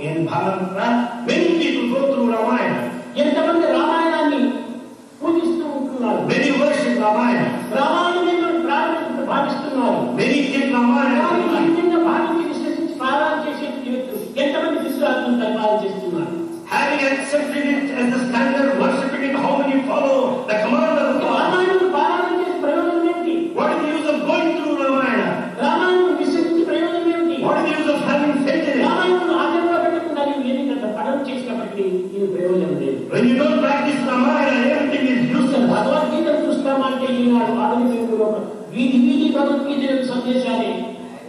In Bharat, many people go through Ramayana. Many worship Ramayana. Many take Ramayana. Having accepted it as the standard, worshipping it, how many follow the command of God? What is the use of going through Ramayana? What is the use of having faith in it? When you don't practice Ramayana, everything is useless.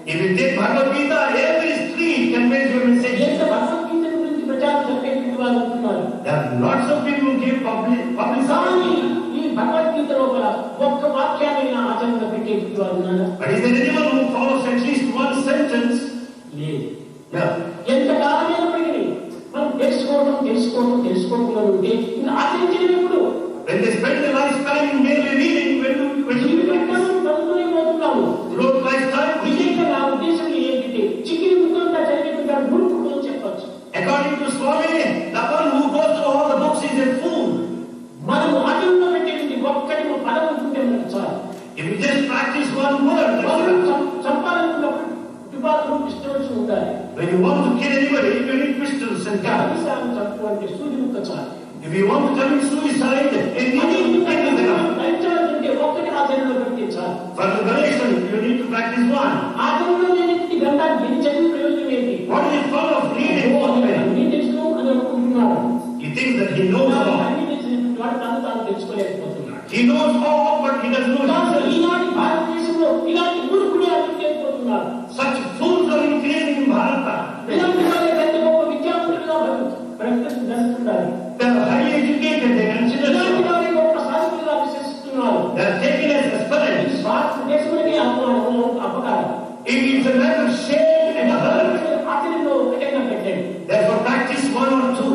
If you take Bhagavad Gita, every street conveys your message. There are lots of people who give publicity. But is there anyone who follows at least one sentence? No. When they spend their lifetime merely reading, when you don't lifetime, according to Swami, the one who goes through all the books is a fool. If you just practice one word, when you want to kill anybody, you need pistols and guns. If you want to commit suicide, for liberation, you need to practice one. What is the fun of reading? He thinks that he knows all. He knows all, but he doesn't know himself. Such fools are increasing in Bharata. They are highly educated, they consider they are taken as aspirants. It is a matter of shame and hurt. Therefore, practice one or two.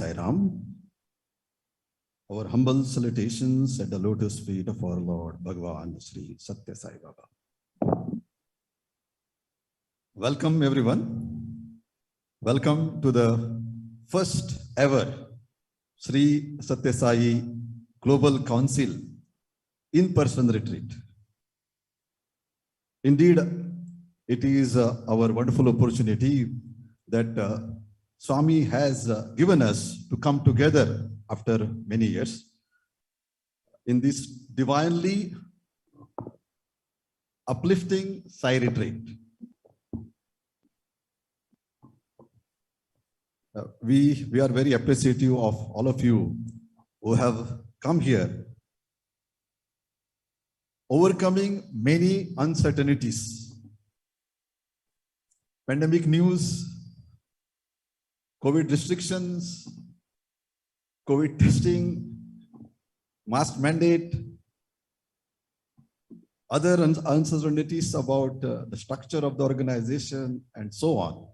Sai Ram. Our humble salutations at the lotus feet of our Lord Bhagavan Sri Satya Sai Baba. Welcome everyone. Welcome to the first ever Sri Satya Sai Global Council in-person retreat. Indeed, it is our wonderful opportunity that Swami has given us to come together after many years in this divinely uplifting Sai retreat. We are very appreciative of all of you who have come here, overcoming many uncertainties. Pandemic news, COVID restrictions, COVID testing, mask mandate, other uncertainties about the structure of the organization and so on.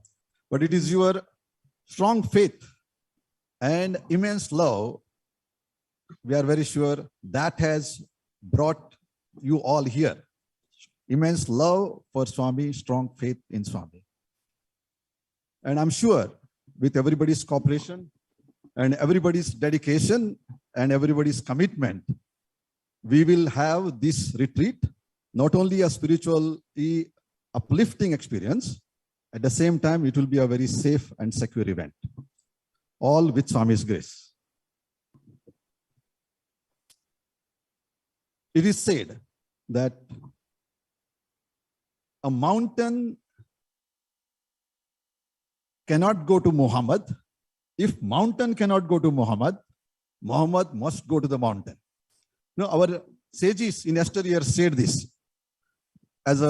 But it is your strong faith and immense love, we are very sure, that has brought you all here. Immense love for Swami, strong faith in Swami. And I'm sure with everybody's cooperation and everybody's dedication and everybody's commitment, we will have this retreat not only a spiritually uplifting experience, at the same time, it will be a very safe and secure event, all with Swami's grace. It is said that a mountain cannot go to Muhammad. If mountain cannot go to Muhammad, Muhammad must go to the mountain. Now, our sages in yesteryear said this as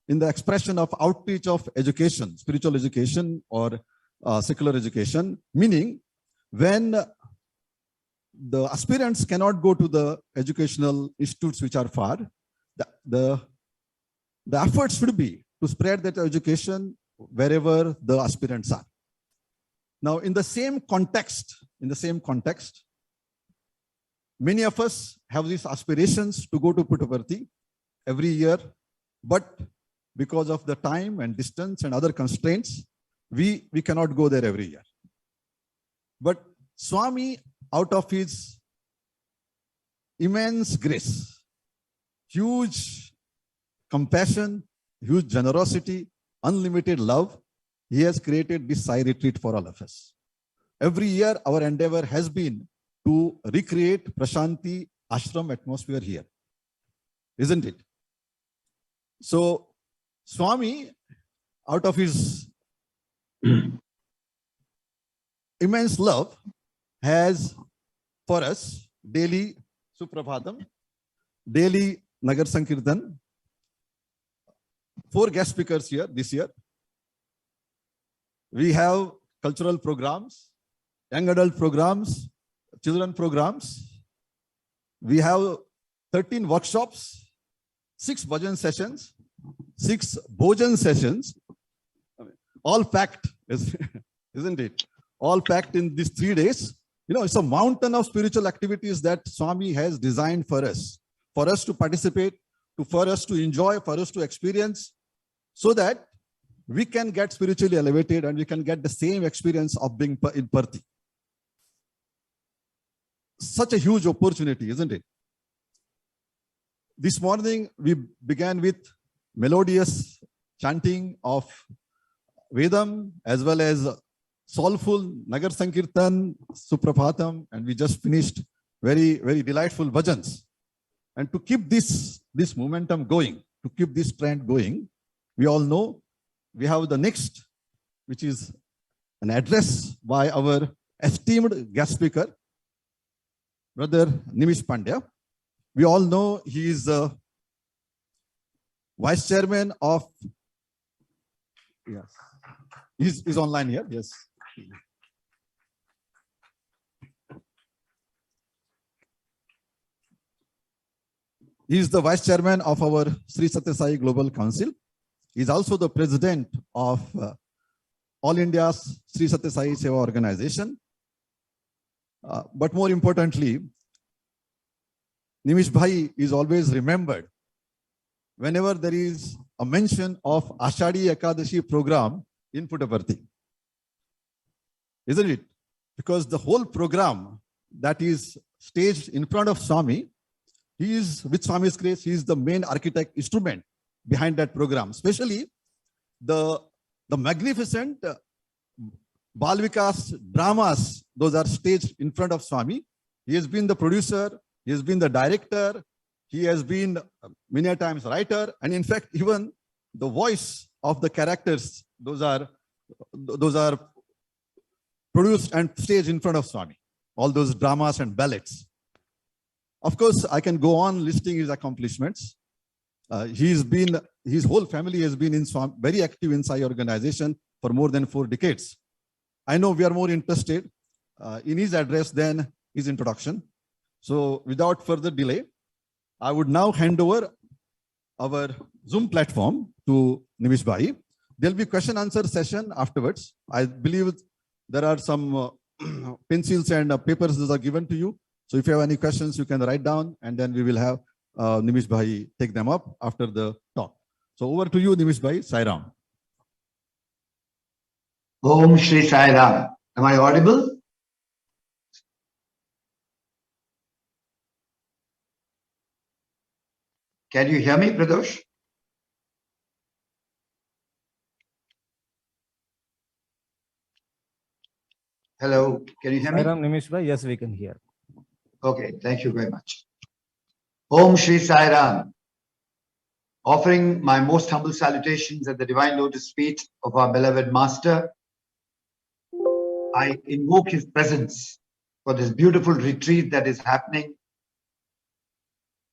in the expression of outreach of education, spiritual education or secular education, meaning when the aspirants cannot go to the educational institutes which are far, the efforts should be to spread that education wherever the aspirants are. Now, in the same context, many of us have these aspirations to go to Puttaparthi every year, but because of the time and distance and other constraints, we cannot go there every year. But Swami, out of his immense grace, huge compassion, huge generosity, unlimited love, he has created this Sai retreat for all of us. Every year, our endeavor has been to recreate Prashanti ashram atmosphere here, isn't it? So, Swami, out of his immense love, has for us daily Suprabhatam, daily Nagar Sankirtan, 4 guest speakers here this year. We have cultural programs, young adult programs, children programs. We have 13 workshops, 6 bhajan sessions, 6 bhojan sessions, all packed, isn't it? All packed in these 3 days. You know, it's a mountain of spiritual activities that Swami has designed for us to participate, for us to enjoy, for us to experience, so that we can get spiritually elevated and we can get the same experience of being in Parthi. Such a huge opportunity, isn't it? This morning, we began with melodious chanting of Vedam as well as soulful Nagar Sankirtan, Suprabhatam, and we just finished very, very delightful bhajans. And to keep this momentum going, to keep this trend going, we all know we have the next, which is an address by our esteemed guest speaker, Brother Nimish Pandya. We all know he is the Vice Chairman of, yes, he's online here, yes. He is the Vice Chairman of our Sri Satya Sai Global Council. He is also the President of All India's Sri Satya Sai Seva Organization. But more importantly, Nimish Bhai is always remembered whenever there is a mention of Ashadi Ekadashi program in Puttaparthi. Isn't it? Because the whole program that is staged in front of Swami, he is, with Swami's grace, he is the main architect instrument behind that program. Especially the magnificent Balvikas dramas, those are staged in front of Swami. He has been the producer, he has been the director, he has been many times writer, and in fact, even the voice of the characters, those are produced and staged in front of Swami. All those dramas and ballets. Of course, I can go on listing his accomplishments. His whole family has been in Swami, very active in Sai organization for more than 4 decades. I know we are more interested in his address than his introduction. So without further delay, I would now hand over our Zoom platform to Nimish Bhai. There'll be question answer session afterwards. I believe there are some pencils and papers that are given to you. So if you have any questions, you can write down, and then we will have Nimish Bhai take them up after the talk. So over to you, Nimish Bhai. Sai Ram. Om Shri Sai Ram. Am I audible? Can you hear me, Pradosh? Hello, can you hear me? Sai Ram, Nimish Bhai, yes, we can hear. Okay, thank you very much. Om Shri Sai Ram. Offering my most humble salutations at the divine lotus feet of our beloved Master, I invoke his presence for this beautiful retreat that is happening.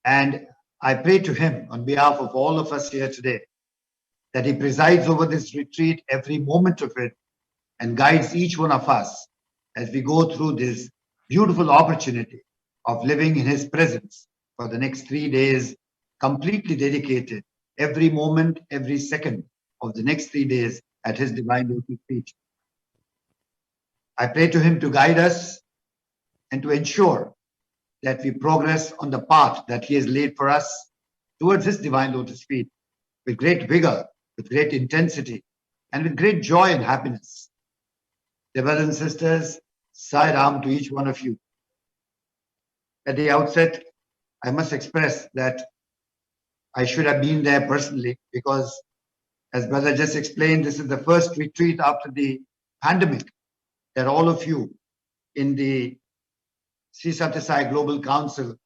And I pray to him on behalf of all of us here today that he presides over this retreat every moment of it and guides each one of us as we go through this beautiful opportunity of living in his presence for the next 3 days, completely dedicated every moment, every second of the next 3 days at his divine lotus feet. I pray to him to guide us and to ensure that we progress on the path that he has laid for us towards his divine lotus feet with great vigor, with great intensity, and with great joy and happiness. Dear brothers and sisters, Sai Ram to each one of you. At the outset, I must express that I should have been there personally because, as brother just explained, this is the first retreat after the pandemic that all of you in the Sri Satya Sai Global Council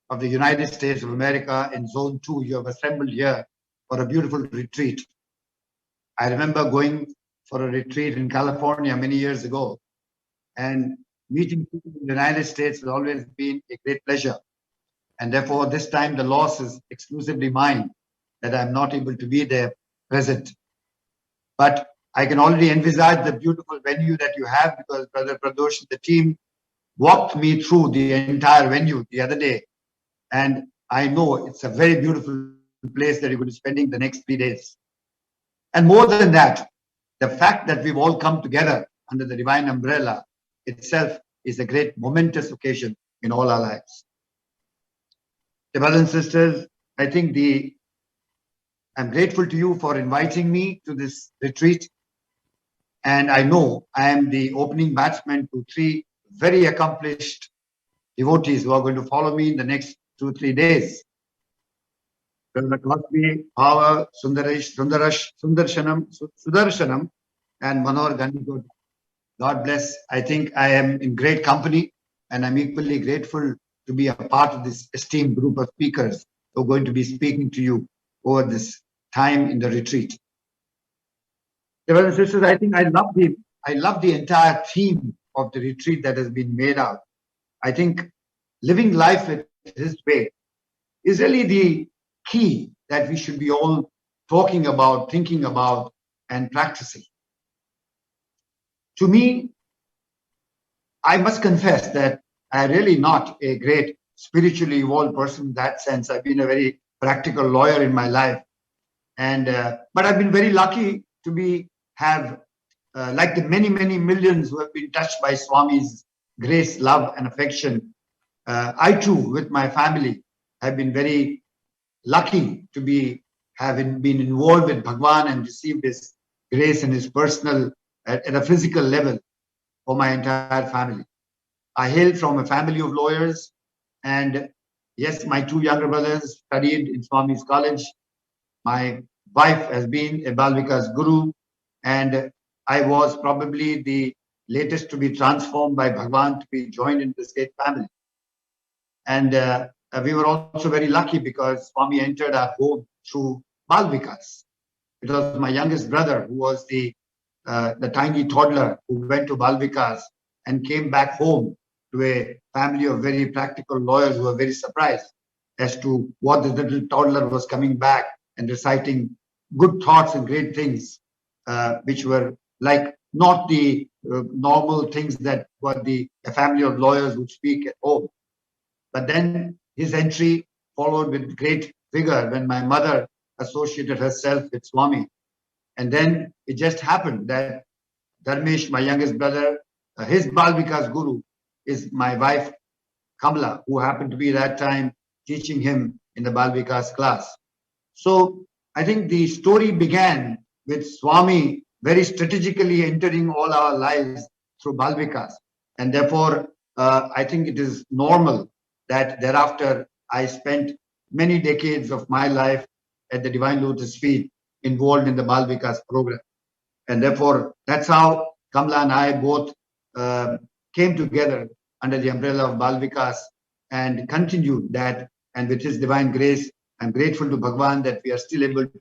of the United States of America in Zone 2, you have assembled here for a beautiful retreat. I remember going for a retreat in California many years ago, and meeting people in the United States has always been a great pleasure. And therefore, this time the loss is exclusively mine, that I'm not able to be there present. But I can already envisage the beautiful venue that you have, because Brother Pradosh and the team walked me through the entire venue the other day. And I know it's a very beautiful place that you're going to be spending the next 3 days. And more than that, the fact that we've all come together under the divine umbrella itself is a great momentous occasion in all our lives. Dear brothers and sisters, I think I'm grateful to you for inviting me to this retreat. And I know I am the opening batsman to 3 very accomplished devotees who are going to follow me in the next 2-3 days. Brother Cosby, Bhava, Sudarshanam, and Manohar Gandhi. God bless. I think I am in great company, and I'm equally grateful to be a part of this esteemed group of speakers who are going to be speaking to you over this time in the retreat. Brothers and sisters, I think I love the entire theme of the retreat that has been made out. I think living life in his way is really the key that we should be all talking about, thinking about, and practicing. To me, I must confess that I'm really not a great spiritually evolved person in that sense. I've been a very practical lawyer in my life, and but I've been very lucky to have like the many millions who have been touched by Swami's grace, love, and affection. I too, with my family, have been very lucky to be having been involved with Bhagwan and received his grace and his personal at a physical level for my entire family. I hail from a family of lawyers, and yes, my two younger brothers studied in Swami's college. My wife has been a Balvika's guru, and I was probably the latest to be transformed by Bhagwan to be joined in the state family. And we were also very lucky because Swami entered our home through Balvikas. It was my youngest brother who was the tiny toddler who went to Balvikas and came back home to a family of very practical lawyers who were very surprised as to what the little toddler was coming back and reciting good thoughts and great things, which were like not the normal things that what a family of lawyers would speak at home. But then his entry followed with great vigor when my mother associated herself with Swami. And then it just happened that Dharmesh, my youngest brother, his Balvika's guru is my wife, Kamala, who happened to be that time teaching him in the Balvika's class. So I think the story began with Swami very strategically entering all our lives through Balvikas. And therefore, I think it is normal that thereafter I spent many decades of my life at the Divine Lotus feet involved in the Balvikas program. And therefore, that's how Kamala and I both came together under the umbrella of Balvikas and continued that. And with his divine grace, I'm grateful to Bhagwan that we are still able to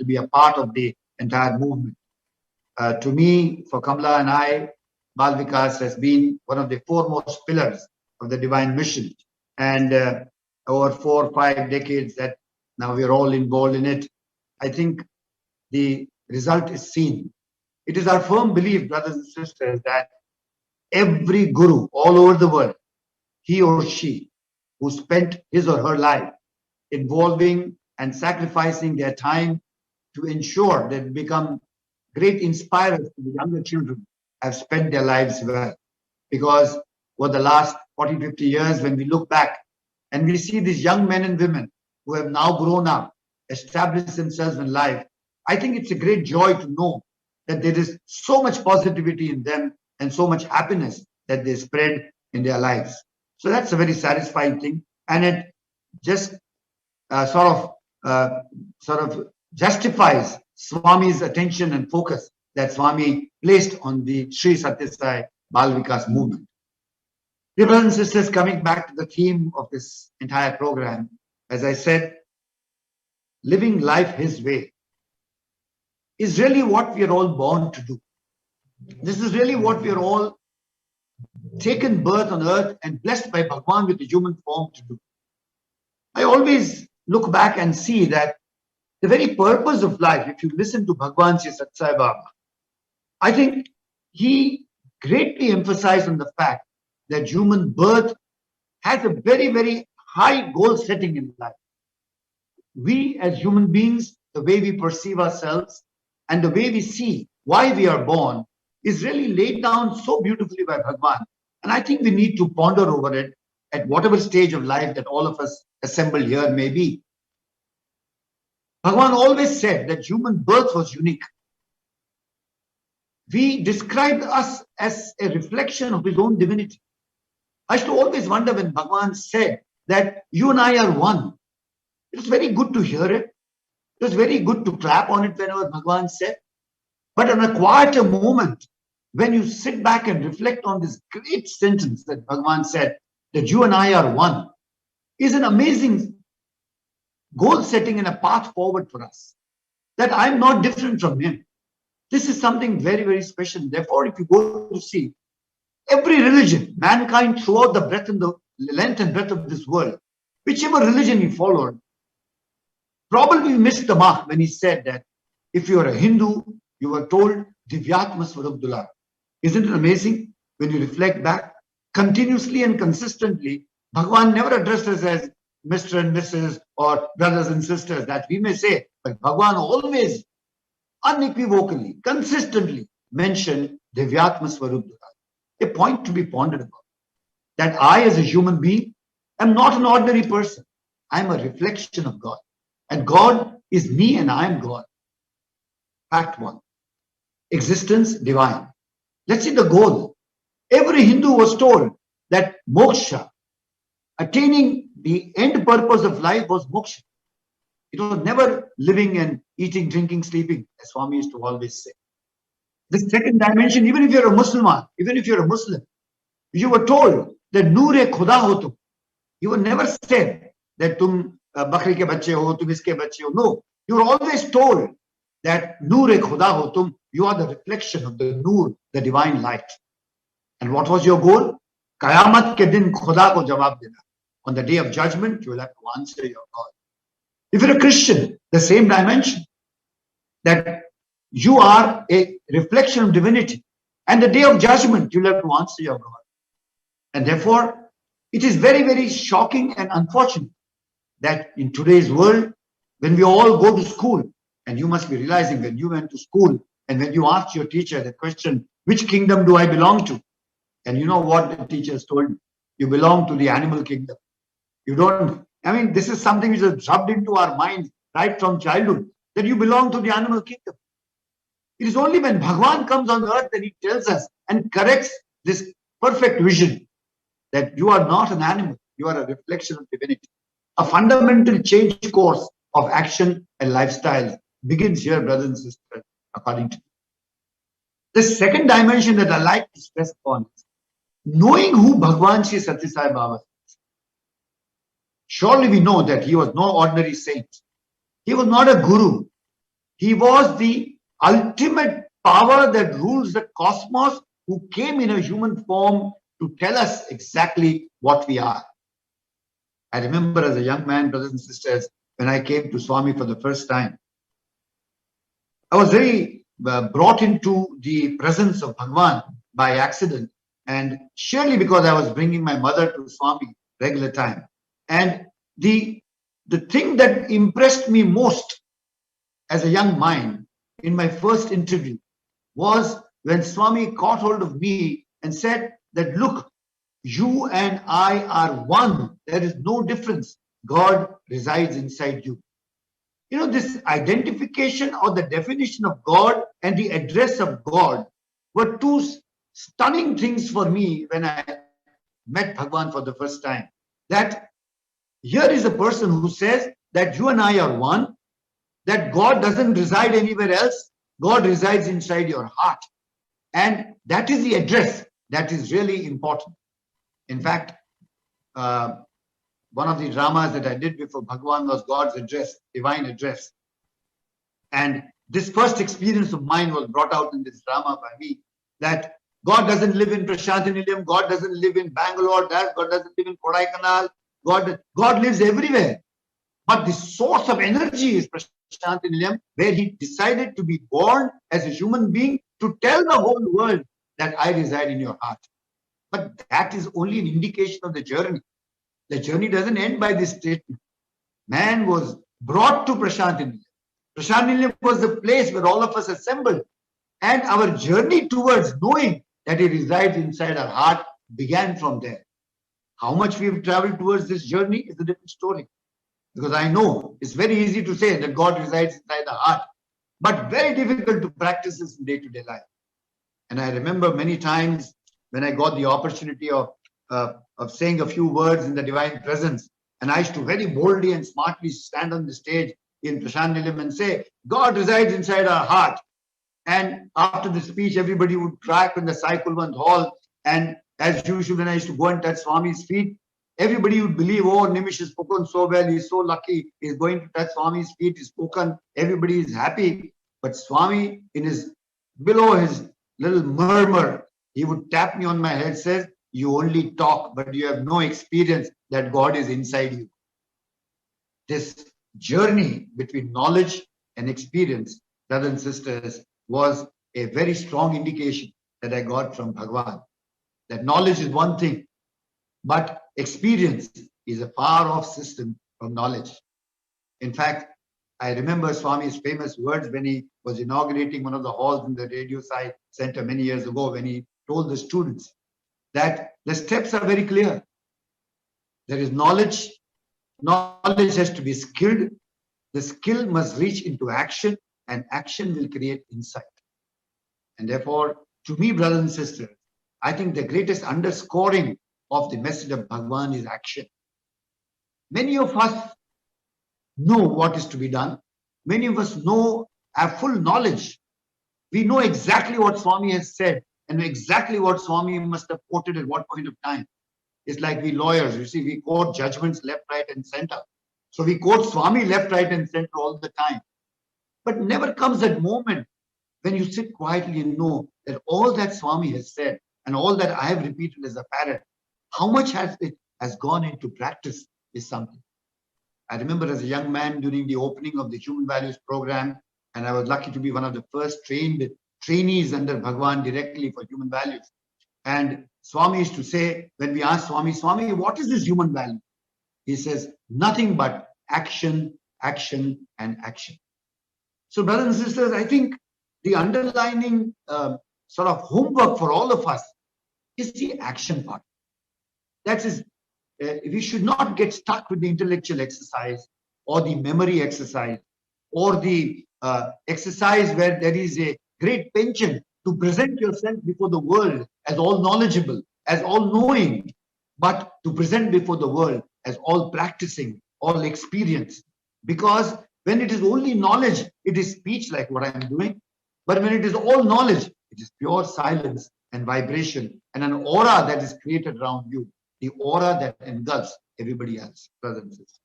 be a part of the entire movement. To me, for Kamala and I, Balvikas has been one of the foremost pillars of the divine mission. And over 4 or 5 decades that now we're all involved in it, I think the result is seen. It is our firm belief, brothers and sisters, that every guru all over the world, he or she, who spent his or her life involving and sacrificing their time to ensure that they become great inspirers to the younger children, have spent their lives well. Because for the last 40, 50 years, when we look back and we see these young men and women who have now grown up, established themselves in life, I think it's a great joy to know that there is so much positivity in them and so much happiness that they spread in their lives. So that's a very satisfying thing. And it just sort of justifies Swami's attention and focus that Swami placed on the Sri Satya Sai Balvikas movement. Dear brothers and sisters, coming back to the theme of this entire program, as I said, living life his way is really what we are all born to do. This is really what we are all taken birth on earth and blessed by Bhagwan with the human form to do. I always look back and see that the very purpose of life, if you listen to Bhagwan Sri Sathya Sai Baba, I think he greatly emphasized on the fact that human birth has a very, very high goal setting in life. We as human beings, the way we perceive ourselves and the way we see why we are born is really laid down so beautifully by Bhagwan. And I think we need to ponder over it at whatever stage of life that all of us assembled here may be. Bhagwan always said that human birth was unique. We described us as a reflection of his own divinity. I used to always wonder when Bhagwan said that you and I are one. It was very good to hear it. It was very good to clap on it whenever Bhagwan said. But in a quieter moment, when you sit back and reflect on this great sentence that Bhagwan said, that you and I are one, is an amazing goal setting and a path forward for us. That I'm not different from him. This is something very, very special. Therefore, if you go to see every religion, mankind throughout the breadth and the length and breadth of this world, whichever religion he followed, probably missed the mark when he said that if you are a Hindu, you were told Divyatma Swarupdula. Isn't it amazing when you reflect back? Continuously and consistently, Bhagwan never addressed us as Mr. and Mrs. or brothers and sisters, that we may say, but Bhagwan always unequivocally, consistently mentioned Divyatma Swarupdula. a point to be pondered about. That I, as a human being, am not an ordinary person. I am a reflection of God. And God is me and I am God. Fact one. Existence divine. Let's see the goal. Every Hindu was told that moksha, attaining the end purpose of life, was moksha. It was never living and eating, drinking, sleeping, as Swami used to always say. The second dimension, even if you're a Muslim, you were told that Noor-e Khuda ho tum. You were never said that tum bakri ke bache ho, tum iske bache ho. No, you were always told that Noor-e Khuda ho tum. You are the reflection of the Noor, the divine light. And what was your goal? Qayamat ke din Khuda ko jawab dena. On the day of judgment, you will have to answer your God. If you're a Christian, the same dimension, that you are a reflection of divinity. And the day of judgment, you'll have to answer your God. And therefore, it is very, very shocking and unfortunate that in today's world, when we all go to school, and you must be realizing when you went to school and when you asked your teacher the question, which kingdom do I belong to? And you know what the teachers told you? You belong to the animal kingdom. You don't, I mean, this is something which is rubbed into our minds right from childhood, that you belong to the animal kingdom. It is only when Bhagwan comes on earth that he tells us and corrects this perfect vision that you are not an animal, you are a reflection of divinity. A fundamental change course of action and lifestyle begins here, brothers and sisters, according to me. The second dimension that I like to stress upon is knowing who Bhagwan Shri Satya Sai Baba is. Surely we know that he was no ordinary saint. He was not a guru. He was the ultimate power that rules the cosmos, who came in a human form to tell us exactly what we are. I remember as a young man, brothers and sisters, when I came to Swami for the first time, I was very brought into the presence of Bhagwan by accident, and surely because I was bringing my mother to Swami regular time. And the thing that impressed me most as a young mind in my first interview was when Swami caught hold of me and said that, look, you and I are one. There is no difference. God resides inside you. You know, this identification or the definition of God and the address of God were two stunning things for me when I met Bhagwan for the first time. That here is a person who says that you and I are one, that God doesn't reside anywhere else. God resides inside your heart. And that is the address that is really important. In fact, one of the dramas that I did before Bhagwan was God's address, divine address. And this first experience of mine was brought out in this drama by me, that God doesn't live in Prasanthi Nilayam, God doesn't live in Bangalore, God doesn't live in Kodaikanal, God lives everywhere. But the source of energy is Prasanthi Nilayam, where he decided to be born as a human being to tell the whole world that I reside in your heart. But that is only an indication of the journey. The journey doesn't end by this statement. Man was brought to Prasanthi Nilayam. Prasanthi Nilayam was the place where all of us assembled. And our journey towards knowing that he resides inside our heart began from there. How much we have traveled towards this journey is a different story. Because I know it's very easy to say that God resides inside the heart, but very difficult to practice this in day-to-day life. And I remember many times when I got the opportunity of saying a few words in the divine presence, and I used to very boldly and smartly stand on the stage in Prasanthi Nilayam and say, God resides inside our heart. And after the speech, everybody would clap in the Sai Kulwant hall. And as usual, when I used to go and touch Swami's feet, everybody would believe, oh, Nimish has spoken so well. He's so lucky. He's going to touch Swami's feet. He's spoken. Everybody is happy. But Swami, below his little murmur, he would tap me on my head, says, you only talk, but you have no experience that God is inside you. This journey between knowledge and experience, brothers and sisters, was a very strong indication that I got from Bhagwan. That knowledge is one thing, but experience is a far-off system from knowledge. In fact, I remember Swami's famous words when he was inaugurating one of the halls in the Radio Sai Center many years ago, when he told the students that the steps are very clear. There is knowledge. Knowledge has to be skilled. The skill must reach into action, and action will create insight. And therefore, to me, brothers and sisters, I think the greatest underscoring of the message of Bhagwan is action. Many of us know what is to be done. Many of us have full knowledge. We know exactly what Swami has said and exactly what Swami must have quoted at what point of time. It's like we lawyers, you see, we quote judgments left, right, and center. So we quote Swami left, right, and center all the time. But never comes that moment when you sit quietly and know that all that Swami has said and all that I have repeated as a parrot, how much has gone into practice is something. I remember as a young man during the opening of the Human Values program, and I was lucky to be one of the first trainees under Bhagwan directly for human values. And Swami used to say, when we asked Swami, what is this human value? He says, nothing but action, action, and action. So brothers and sisters, I think the underlining sort of homework for all of us is the action part. That is, we should not get stuck with the intellectual exercise or the memory exercise or the exercise where there is a great penchant to present yourself before the world as all knowledgeable, as all knowing, but to present before the world as all practicing, all experienced. Because when it is only knowledge, it is speech like what I am doing. But when it is all knowledge, it is pure silence and vibration and an aura that is created around you, the aura that engulfs everybody else, brothers and sisters.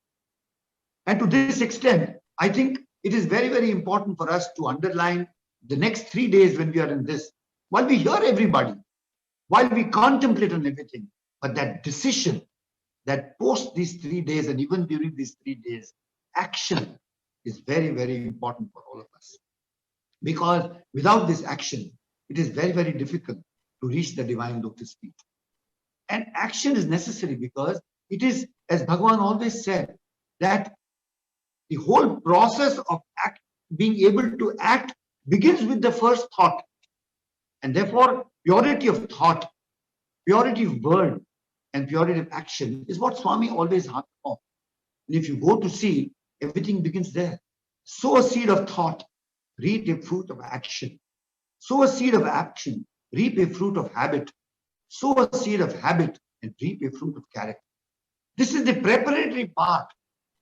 And to this extent, I think it is very, very important for us to underline the next 3 days when we are in this, while we hear everybody, while we contemplate on everything, but that decision that post these 3 days and even during these 3 days, action is very, very important for all of us. Because without this action, it is very, very difficult to reach the divine lotus feet. And action is necessary because it is, as Bhagavan always said, that the whole process of being able to act begins with the first thought. And therefore, purity of thought, purity of word, and purity of action is what Swami always harped on. And if you go to see, everything begins there. Sow a seed of thought, reap a fruit of action. Sow a seed of action, reap a fruit of habit. Sow a seed of habit and reap a fruit of character. This is the preparatory part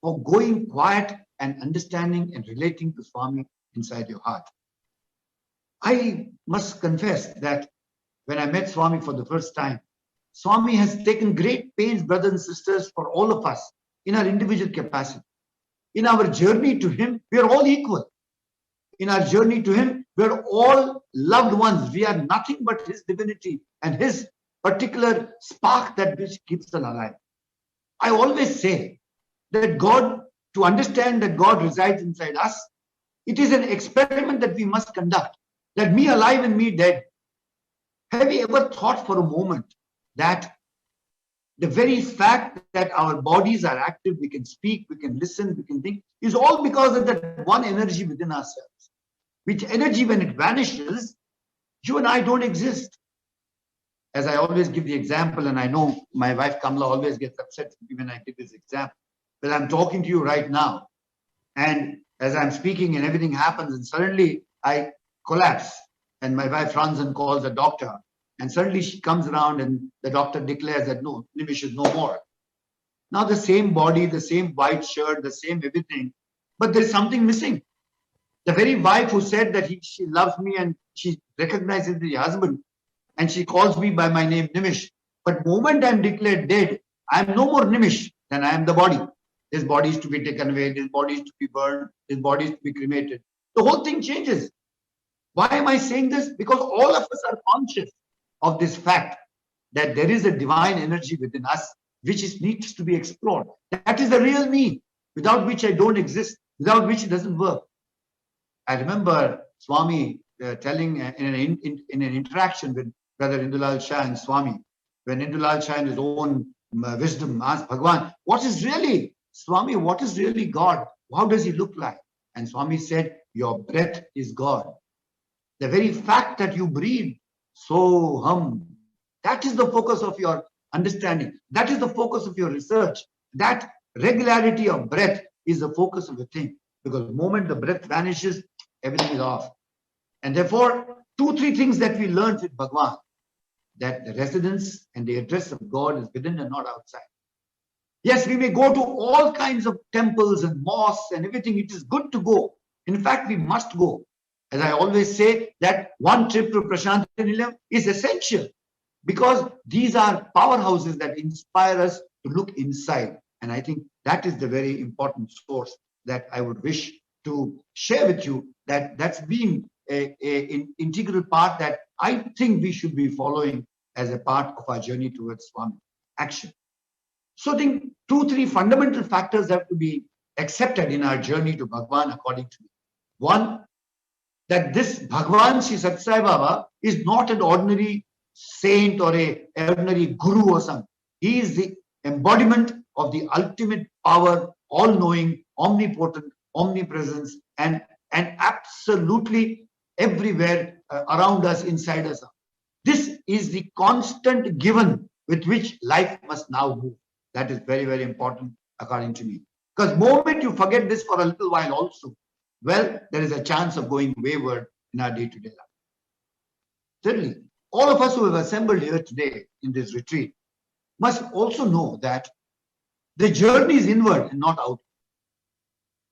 for going quiet and understanding and relating to Swami inside your heart. I must confess that when I met Swami for the first time, Swami has taken great pains, brothers and sisters, for all of us in our individual capacity. In our journey to him, we are all equal. In our journey to him, we are all loved ones. We are nothing but his divinity and his particular spark that which keeps us alive. I always say that God, to understand that God resides inside us, it is an experiment that we must conduct, that me alive and me dead. Have you ever thought for a moment that the very fact that our bodies are active, we can speak, we can listen, we can think, is all because of that one energy within ourselves. Which energy, when it vanishes, you and I don't exist. As I always give the example, and I know my wife Kamla always gets upset with me when I give this example, but I'm talking to you right now. And as I'm speaking and everything happens, and suddenly I collapse, and my wife runs and calls a doctor. And suddenly she comes around and the doctor declares that no, Nimish is no more. Now the same body, the same white shirt, the same everything, but there's something missing. The very wife who said that she loves me and she recognizes the husband and she calls me by my name Nimish. But moment I'm declared dead, I'm no more Nimish than I am the body. This body is to be taken away, this body is to be burned, this body is to be cremated. The whole thing changes. Why am I saying this? Because all of us are conscious of this fact that there is a divine energy within us which needs to be explored. That is the real me, without which I don't exist, without which it doesn't work. I remember Swami telling in an interaction with Brother Indulal Shah and Swami, when Indulal Shah in his own wisdom asked Bhagwan, what is really, Swami, what is really God? How does he look like? And Swami said, your breath is God. The very fact that you breathe, so hum, That is the focus of your understanding. That is the focus of your research. That regularity of breath is the focus of the thing. Because the moment the breath vanishes, everything is off. And therefore, 2-3 things that we learned with Bhagwan, that the residence and the address of God is within and not outside. Yes, we may go to all kinds of temples and mosques and everything. It is good to go. In fact, we must go. As I always say, that one trip to Prashant Nilayam is essential, because these are powerhouses that inspire us to look inside. And I think that is the very important source that I would wish to share with you, that that's been an integral part that I think we should be following as a part of our journey towards Swami action. So I think 2-3 fundamental factors have to be accepted in our journey to Bhagwan, according to me. One, that this Bhagwan Sri Sathya Sai Baba is not an ordinary saint or an ordinary guru or something. He is the embodiment of the ultimate power, all-knowing, omnipotent, omnipresence, and absolutely everywhere around us, inside us. This is the constant given with which life must now move. That is very, very important, according to me. Because the moment you forget this for a little while also, well, there is a chance of going wayward in our day-to-day life. Thirdly, all of us who have assembled here today in this retreat must also know that the journey is inward and not outward.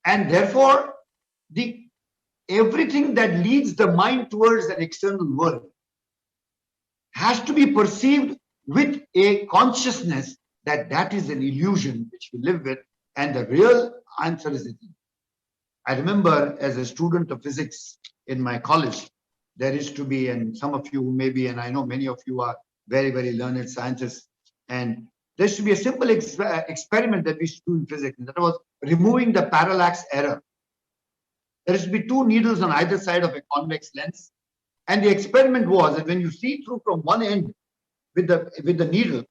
And therefore, everything that leads the mind towards an external world has to be perceived with a consciousness that that is an illusion which we live with, and the real answer is within. I remember as a student of physics in my college, there used to be, and some of you maybe, and I know many of you are very, very learned scientists, and there used to be a simple experiment that we used to do in physics, and that was removing the parallax error. There used to be 2 needles on either side of a convex lens, and the experiment was that when you see through from one end with the needle,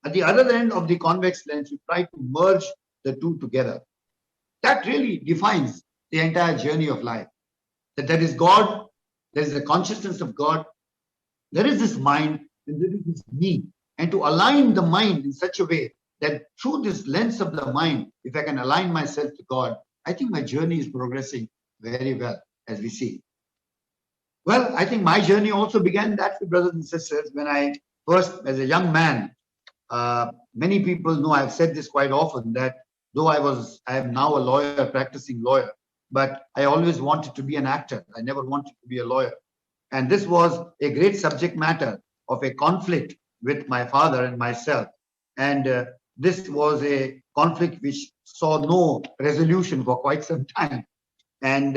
at the other end of the convex lens, you try to merge the 2 together. That really defines the entire journey of life. That there is God, there is the consciousness of God, there is this mind, and there is this me. And to align the mind in such a way that through this lens of the mind, if I can align myself to God, I think my journey is progressing very well, as we see. Well, I think my journey also began that way, brothers and sisters, when I first, as a young man, many people know I've said this quite often, that though I am now a lawyer, practicing lawyer, but I always wanted to be an actor. I never wanted to be a lawyer. And this was a great subject matter of a conflict with my father and myself. And this was a conflict which saw no resolution for quite some time. And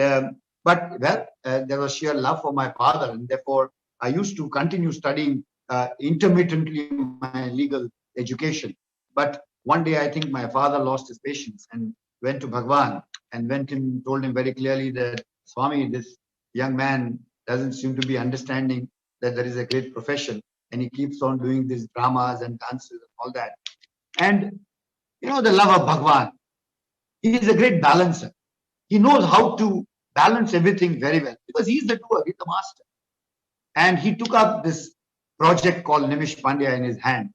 but there was sheer love for my father, and therefore I used to continue studying intermittently my legal education. But one day I think my father lost his patience and went to Bhagwan and told him very clearly that, Swami, this young man doesn't seem to be understanding that there is a great profession, and he keeps on doing these dramas and dances and all that. And you know, the love of Bhagwan, he is a great balancer. He knows how to balance everything very well, because he's the doer, he's the master. And he took up this project called Nimish Pandya in his hand.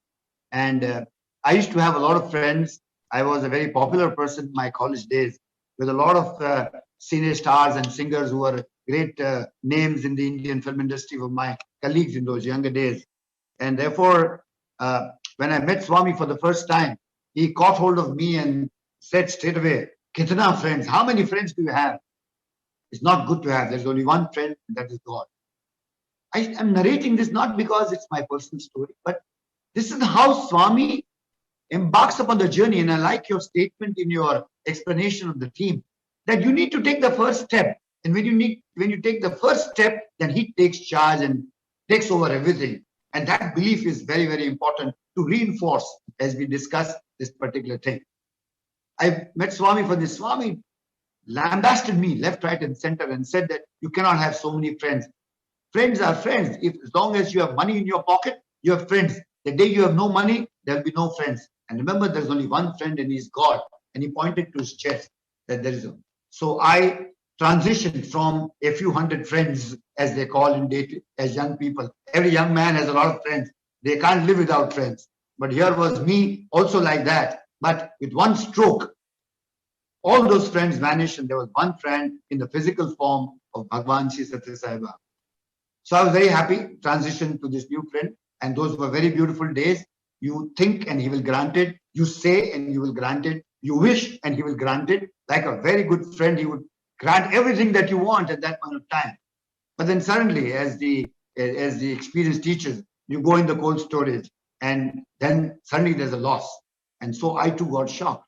And I used to have a lot of friends. I was a very popular person in my college days, with a lot of senior stars and singers who were great names in the Indian film industry, were my colleagues in those younger days. And therefore, when I met Swami for the first time, he caught hold of me and said straight away, Kitna friends, how many friends do you have? It's not good to have. There's only one friend, and that is God. I am narrating this not because it's my personal story, but this is how Swami embarks upon the journey. And I like your statement in your explanation of the theme, that you need to take the first step. And when you take the first step, then he takes charge and takes over everything. And that belief is very, very important to reinforce as we discuss this particular thing. I met Swami for this. Swami lambasted me left, right, and center and said that you cannot have so many friends. Friends are friends. As long as you have money in your pocket, you have friends. The day you have no money, there will be no friends. And remember, there's only one friend, and he's God. And he pointed to his chest that there is a. So I transitioned from a few hundred friends, as they call in as young people. Every young man has a lot of friends. They can't live without friends. But here was me also like that. But with one stroke, all those friends vanished, and there was one friend in the physical form of Bhagwan Shri Satya Sai Baba. So I was very happy, transition to this new friend, and those were very beautiful days. You think and he will grant it. You say and you will grant it. You wish and he will grant it. Like a very good friend, he would grant everything that you want at that point of time. But then suddenly, as the experience teaches, you go in the cold storage, and then suddenly there's a loss. And so I too got shocked.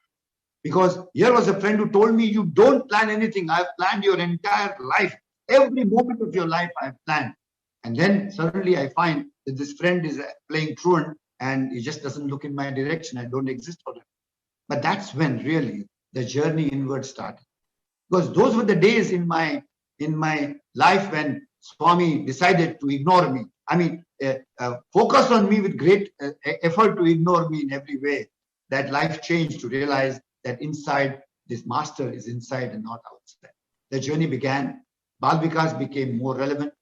Because here was a friend who told me, you don't plan anything. I've planned your entire life. Every moment of your life I've planned. And then suddenly I find that this friend is playing truant and he just doesn't look in my direction. I don't exist for him. But that's when really the journey inward started. Because those were the days in my life when Swami decided to ignore me. I mean, focus on me with great effort to ignore me in every way. That life changed to realize that inside, this master is inside and not outside. The journey began. Bal Vikas became more relevant.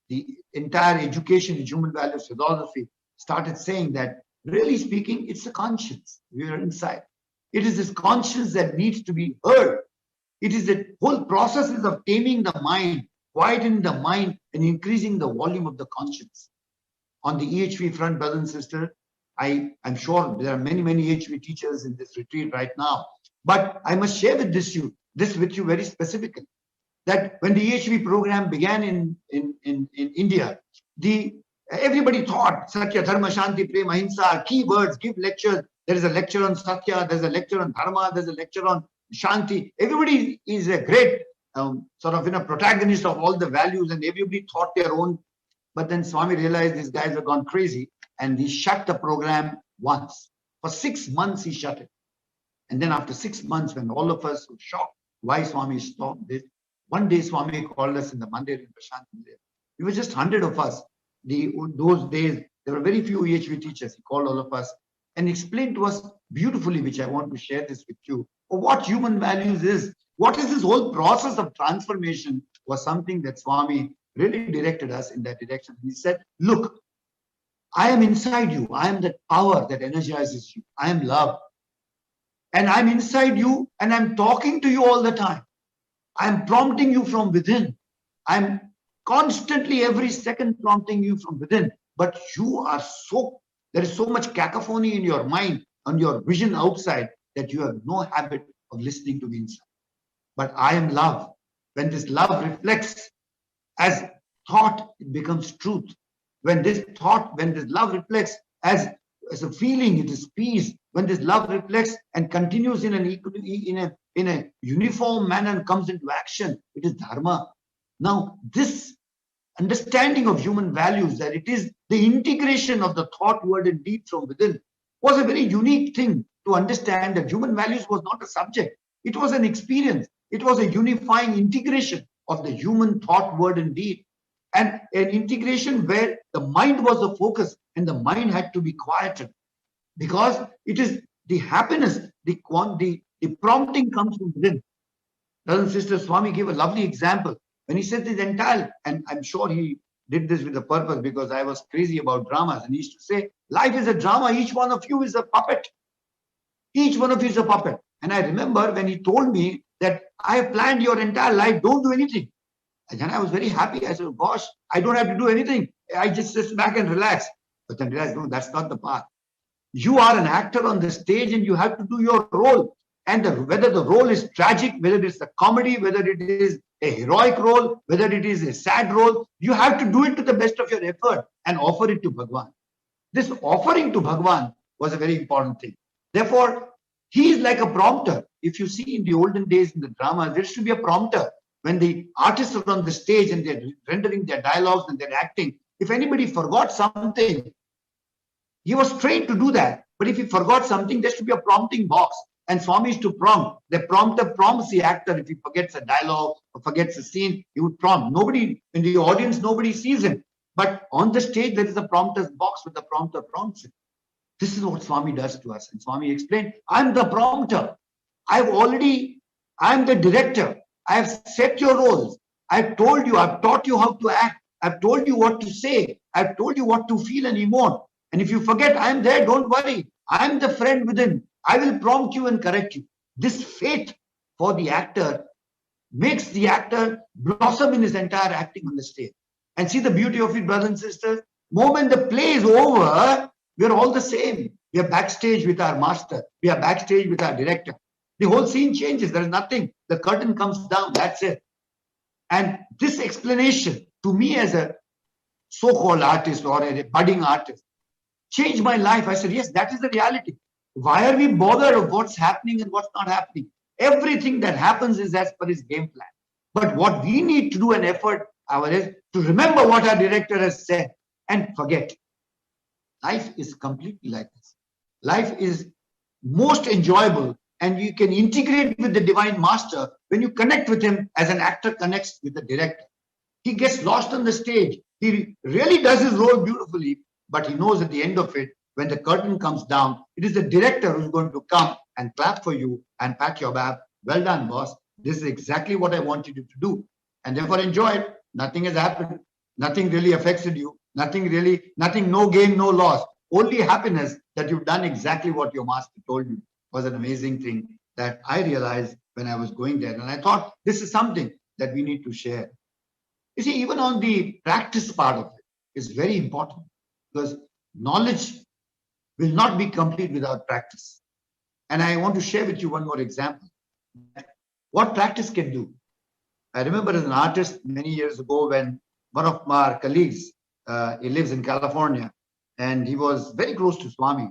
The entire education in human values philosophy started saying that, really speaking, it's a conscience. We are inside. It is this conscience that needs to be heard. It is the whole process of taming the mind, quietening the mind, and increasing the volume of the conscience. On the EHV front, brothers and sisters, I'm sure there are many EHV teachers in this retreat right now, but I must share with this with you very specifically, that when the EHV program began in India, everybody thought Satya, Dharma, Shanti, Prem, Ahimsa, keywords, give lectures. There is a lecture on Satya, there's a lecture on Dharma, there's a lecture on Shanti. Everybody is a great protagonist of all the values, and everybody thought their own. But then Swami realized these guys have gone crazy, and he shut the program once. For 6 months, he shut it. And then after 6 months, when all of us were shocked why Swami stopped this, one day Swami called us in the Mandir in Prashant. We were just 100 of us. Those days, there were very few EHV teachers. He called all of us and explained to us beautifully, which I want to share this with you, of what human values is. What is this whole process of transformation was something that Swami really directed us in that direction. He said, look, I am inside you. I am the power that energizes you. I am love. And I'm inside you and I'm talking to you all the time. I'm prompting you from within. I'm constantly every second prompting you from within. But you are there is so much cacophony in your mind, on your vision outside, that you have no habit of listening to the inside. But I am love. When this love reflects as thought, it becomes truth. When this love reflects as a feeling, it is peace. When this love reflects and continues in a uniform manner and comes into action, it is dharma. Now, this understanding of human values, that it is the integration of the thought, word, and deed from within, was a very unique thing to understand that human values was not a subject. It was an experience. It was a unifying integration of the human thought, word, and deed. And an integration where the mind was the focus and the mind had to be quieted, because it is the happiness, the prompting comes from within. Brothers and sisters, Swami gave a lovely example when he said this entire, and I'm sure he did this with a purpose, because I was crazy about dramas, and he used to say, life is a drama, each one of you is a puppet. Each one of you is a puppet. And I remember when he told me that I have planned your entire life, don't do anything. And then I was very happy. I said, gosh, I don't have to do anything. I just sit back and relax. But then realized, no, that's not the path. You are an actor on the stage and you have to do your role. And whether the role is tragic, whether it's a comedy, whether it is a heroic role, whether it is a sad role, you have to do it to the best of your effort and offer it to Bhagwan. This offering to Bhagwan was a very important thing. Therefore, he is like a prompter. If you see in the olden days in the drama, there should be a prompter. When the artists are on the stage and they're rendering their dialogues and they're acting, if anybody forgot something, he was trained to do that. But if he forgot something, there should be a prompting box. And Swami is to prompt. The prompter prompts the actor. If he forgets a dialogue or forgets a scene, he would prompt. Nobody in the audience, nobody sees him. But on the stage, there is a prompter's box where the prompter prompts him. This is what Swami does to us. And Swami explained, I'm the prompter. I'm the director. I have set your roles. I've told you, I've taught you how to act. I've told you what to say. I've told you what to feel and emote. And if you forget, I'm there, don't worry. I'm the friend within. I will prompt you and correct you. This faith for the actor makes the actor blossom in his entire acting on the stage. And see the beauty of it, brothers and sisters. Moment the play is over, we're all the same. We are backstage with our master. We are backstage with our director. The whole scene changes. There is nothing. The curtain comes down. That's it. And this explanation to me as a so-called artist or a budding artist changed my life. I said, yes, that is the reality. Why are we bothered of what's happening and what's not happening? Everything that happens is as per his game plan. But what we need to do an effort is to remember what our director has said and forget. Life is completely like this. Life is most enjoyable and you can integrate with the divine master when you connect with him as an actor connects with the director. He gets lost on the stage. He really does his role beautifully, but he knows at the end of it, when the curtain comes down, it is the director who's going to come and clap for you and pat your back. Well done, boss. This is exactly what I wanted you to do. And therefore enjoy it. Nothing has happened. Nothing really affected you. Nothing, no gain, no loss. Only happiness that you've done exactly what your master told you was an amazing thing that I realized when I was going there. And I thought this is something that we need to share. You see, even on the practice part of it is very important because knowledge will not be complete without practice. And I want to share with you one more example. What practice can do. I remember as an artist many years ago when one of my colleagues, he lives in California, and he was very close to Swami.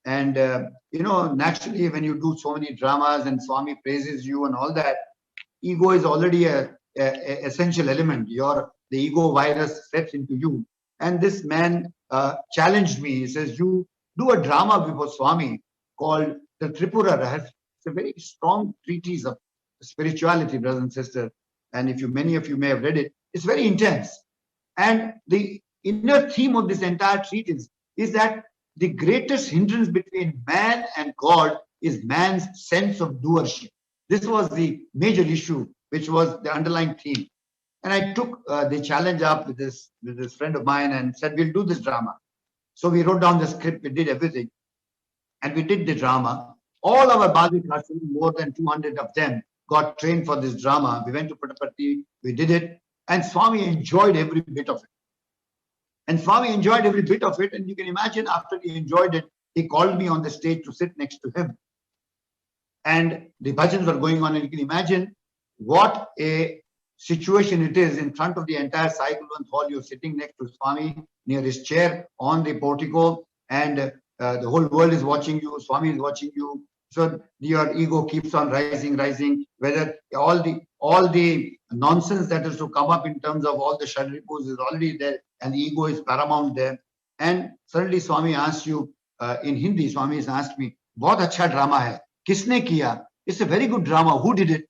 And, naturally, when you do so many dramas and Swami praises you and all that, ego is already a essential element. The ego virus sets into you. And this man challenged me. He says, you do a drama before Swami called the Tripura Rahasya. It's a very strong treatise of spirituality, brothers and sisters. And many of you may have read it, it's very intense. And the inner theme of this entire treatise is that the greatest hindrance between man and God is man's sense of doership. This was the major issue, which was the underlying theme. And I took the challenge up with this friend of mine and said, we'll do this drama. So we wrote down the script, we did everything. And we did the drama. All our Bhavikas, more than 200 of them, got trained for this drama. We went to Puttaparthi, we did it, and Swami enjoyed every bit of it. And Swami enjoyed every bit of it, and you can imagine after he enjoyed it, he called me on the stage to sit next to him. And the bhajans were going on, and you can imagine what a situation it is in front of the entire Sai Kulwant hall. You're sitting next to Swami near his chair on the portico, and the whole world is watching you, Swami is watching you. So your ego keeps on rising, whether all the nonsense that is to come up in terms of all the Shadripus is already there, and the ego is paramount there. And suddenly Swami asks you, in Hindi, Swami has asked me, "Bahut acha drama hai. Kisne kiya?" It's a very good drama. Who did it?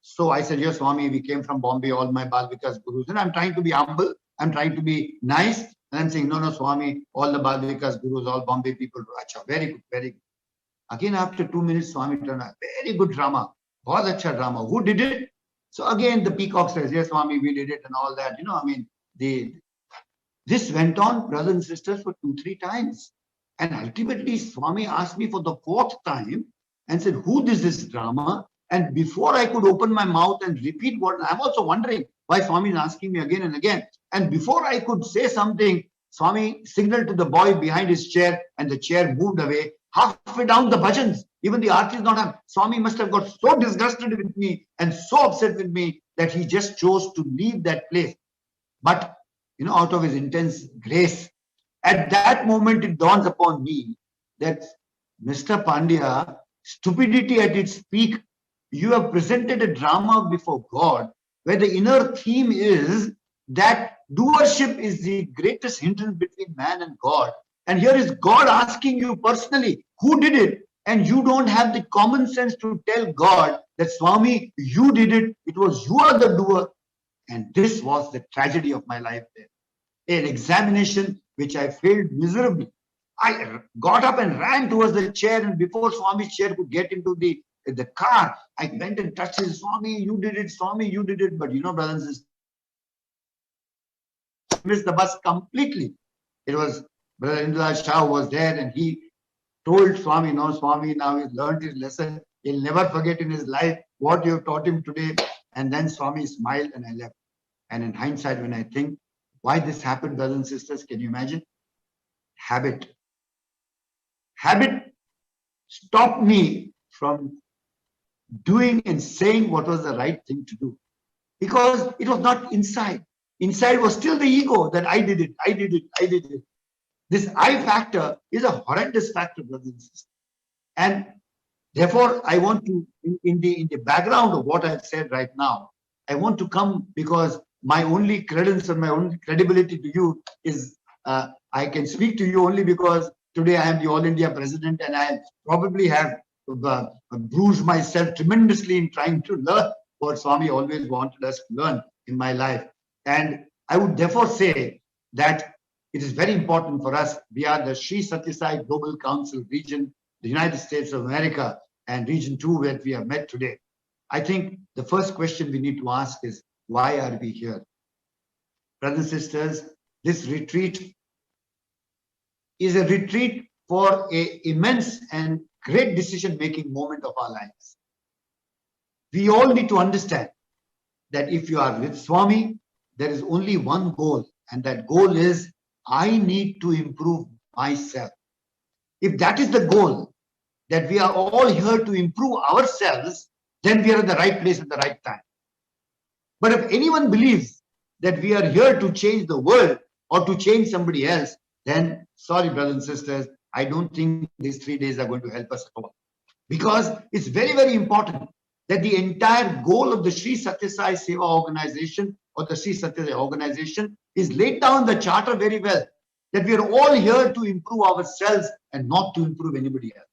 So I said, yes, Swami, we came from Bombay, all my Bal Vikas gurus. And I'm trying to be humble. I'm trying to be nice. And I'm saying, no, Swami, all the Bal Vikas gurus, all Bombay people. Acha, very good, very good. Again, after 2 minutes, Swami turned out, very good drama. Bahut acha drama. Who did it? So again, the peacock says, yes, Swami, we did it and all that. This went on, brothers and sisters, for 2-3 times. And ultimately, Swami asked me for the 4th time and said, who did this drama? And before I could open my mouth and repeat what, I'm also wondering why Swami is asking me again and again. And before I could say something, Swami signaled to the boy behind his chair, and the chair moved away. Halfway down the bhajans, even the artist not have. Swami must have got so disgusted with me and so upset with me that he just chose to leave that place. But, out of his intense grace, at that moment it dawns upon me that, Mr. Pandya, stupidity at its peak, you have presented a drama before God where the inner theme is that doership is the greatest hindrance between man and God. And here is God asking you personally, who did it? And you don't have the common sense to tell God that, Swami, you did it. It was you are the doer. And this was the tragedy of my life there. An examination which I failed miserably. I got up and ran towards the chair, and before Swami's chair could get into the car, I went and touched his, Swami, you did it, Swami, you did it. But brothers and sisters, missed the bus completely. It was Brother Indra Shah was there and he told Swami, no, Swami now he's learned his lesson. He'll never forget in his life what you have taught him today. And then Swami smiled and I left. And in hindsight, when I think why this happened, brothers and sisters, can you imagine? Habit. Habit stopped me from doing and saying what was the right thing to do. Because it was not inside. Inside was still the ego that I did it, I did it, I did it. This I factor is a horrendous factor, brothers and sisters. And therefore, I want to, in the background of what I've said right now, I want to come because my only credence and my only credibility to you is I can speak to you only because today I am the All India President and I probably have bruised myself tremendously in trying to learn what Swami always wanted us to learn in my life. And I would therefore say that it is very important for us. We are the Sri Satya Sai Global Council region, the United States of America, and region 2 where we have met today. I think the first question we need to ask is, why are we here? Brothers and sisters, this retreat is a retreat for an immense and great decision-making moment of our lives. We all need to understand that if you are with Swami, there is only one goal, and that goal is, I need to improve myself. If that is the goal, that we are all here to improve ourselves, then we are in the right place at the right time. But if anyone believes that we are here to change the world or to change somebody else, then sorry, brothers and sisters, I don't think these 3 days are going to help us at all. Because it's very, very important that the entire goal of the Sri Satya Sai Seva organization or the Sri Satya Sai organization is laid down the charter very well, that we are all here to improve ourselves and not to improve anybody else.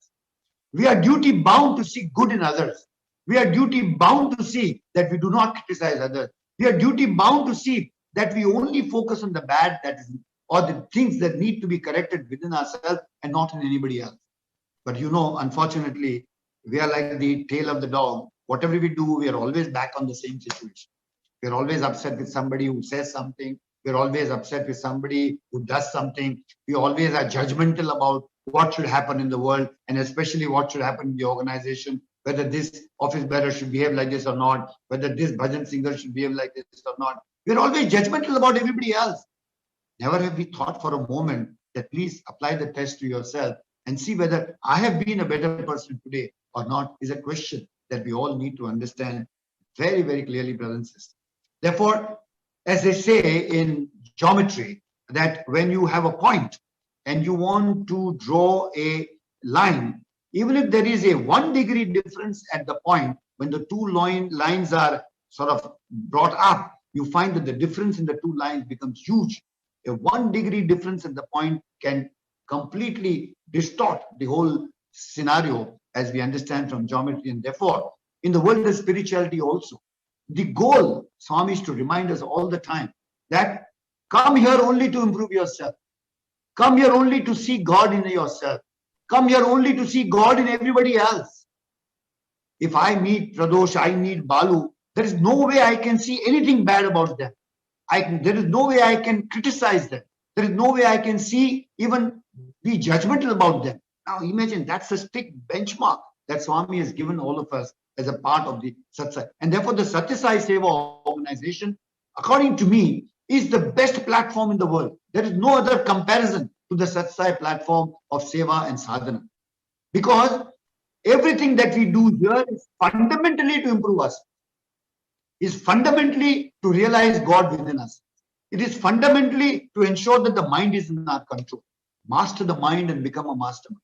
We are duty bound to see good in others. We are duty bound to see that we do not criticize others. We are duty bound to see that we only focus on the bad that is, or the things that need to be corrected within ourselves and not in anybody else. But you know, unfortunately, we are like the tail of the dog. Whatever we do, we are always back on the same situation. We are always upset with somebody who says something. We are always upset with somebody who does something. We always are judgmental about what should happen in the world, and especially what should happen in the organization, whether this office bearer should behave like this or not, whether this bhajan singer should behave like this or not. We are always judgmental about everybody else. Never have we thought for a moment that please apply the test to yourself and see whether I have been a better person today or not, is a question that we all need to understand very, very clearly, brothers and sisters. Therefore, as they say in geometry, that when you have a point and you want to draw a line, even if there is a 1 degree difference at the point, when the two lines are sort of brought up, you find that the difference in the two lines becomes huge. A 1 degree difference at the point can completely distort the whole scenario as we understand from geometry. And therefore, in the world of spirituality also, the goal, Swami, is to remind us all the time that come here only to improve yourself. Come here only to see God in yourself. Come here only to see God in everybody else. If I meet Pradosh, I meet Balu, there is no way I can see anything bad about them. There is no way I can criticize them. There is no way I can see, even be judgmental about them. Now imagine that's a strict benchmark that Swami has given all of us as a part of the Satsai. And therefore the Satya Sai Seva organization, according to me, is the best platform in the world. There is no other comparison to the Satya Sai platform of Seva and Sadhana. Because everything that we do here is fundamentally to improve us. Is fundamentally to realize God within us. It is fundamentally to ensure that the mind is in our control. Master the mind and become a mastermind.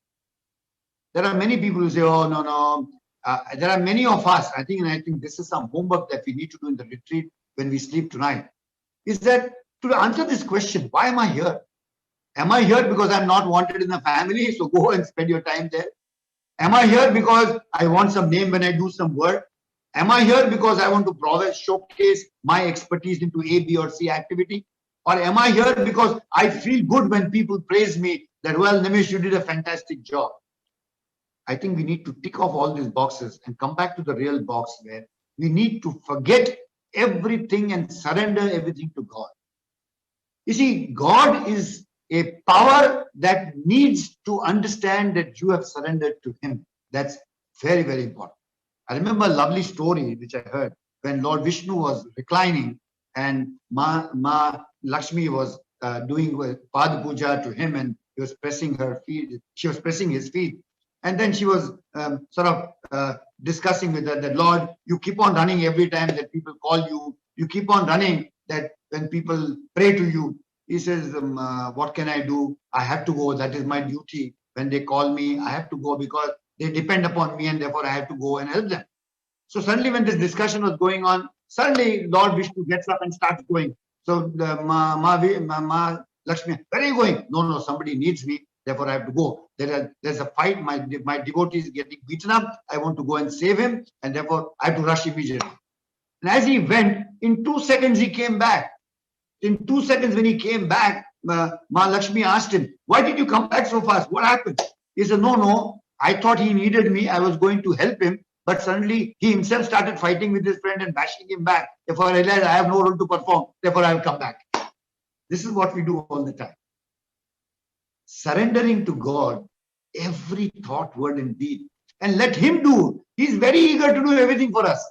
There are many people who say, oh, no. There are many of us, I think this is some homework that we need to do in the retreat when we sleep tonight, is that to answer this question, why am I here? Am I here because I'm not wanted in the family, so go and spend your time there? Am I here because I want some name when I do some work? Am I here because I want to showcase my expertise into A, B, or C activity? Or am I here because I feel good when people praise me that, well, Nimish, you did a fantastic job? I think we need to tick off all these boxes and come back to the real box where we need to forget everything and surrender everything to God. You see, God is a power that needs to understand that you have surrendered to him. That's very, very important. I remember a lovely story which I heard when Lord Vishnu was reclining and Ma Lakshmi was doing Pad Puja to him, and he was pressing her feet. She was pressing his feet. And then she was sort of discussing with her that, Lord, you keep on running every time that people call you. You keep on running that when people pray to you. He says, what can I do? I have to go. That is my duty. When they call me, I have to go because they depend upon me and therefore I have to go and help them. So suddenly when this discussion was going on, suddenly Lord Vishnu gets up and starts going. So the Ma Lakshmi, where are you going? No, somebody needs me. Therefore, I have to go. There's a fight. My devotee is getting beaten up. I want to go and save him. And therefore, I have to rush immediately. And as he went, in 2 seconds, he came back. In 2 seconds, when he came back, Ma Lakshmi asked him, why did you come back so fast? What happened? He said, no, I thought he needed me. I was going to help him. But suddenly, he himself started fighting with his friend and bashing him back. Therefore, I realized I have no role to perform. Therefore, I will come back. This is what we do all the time. Surrendering to God, every thought, word, and deed. And let him do. He's very eager to do everything for us.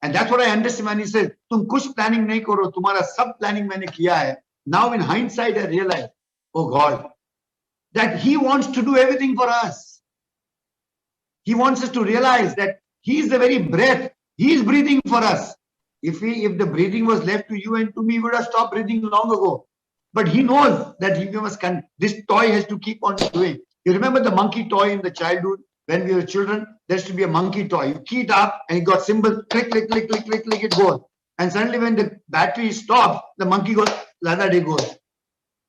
And that's what I understand when he says, "Tum kuch planning nahi karo, tumhara sab planning maine kiya hai." Now in hindsight, I realize, oh God, that he wants to do everything for us. He wants us to realize that he is the very breath. He is breathing for us. If the breathing was left to you and to me, we would have stopped breathing long ago. But he knows that this toy has to keep on doing. You remember the monkey toy in the childhood? When we were children, there used to be a monkey toy. You key it up and it got symbol, click, click, click, click, click, click, it goes. And suddenly when the battery stops, the monkey goes, like that it goes.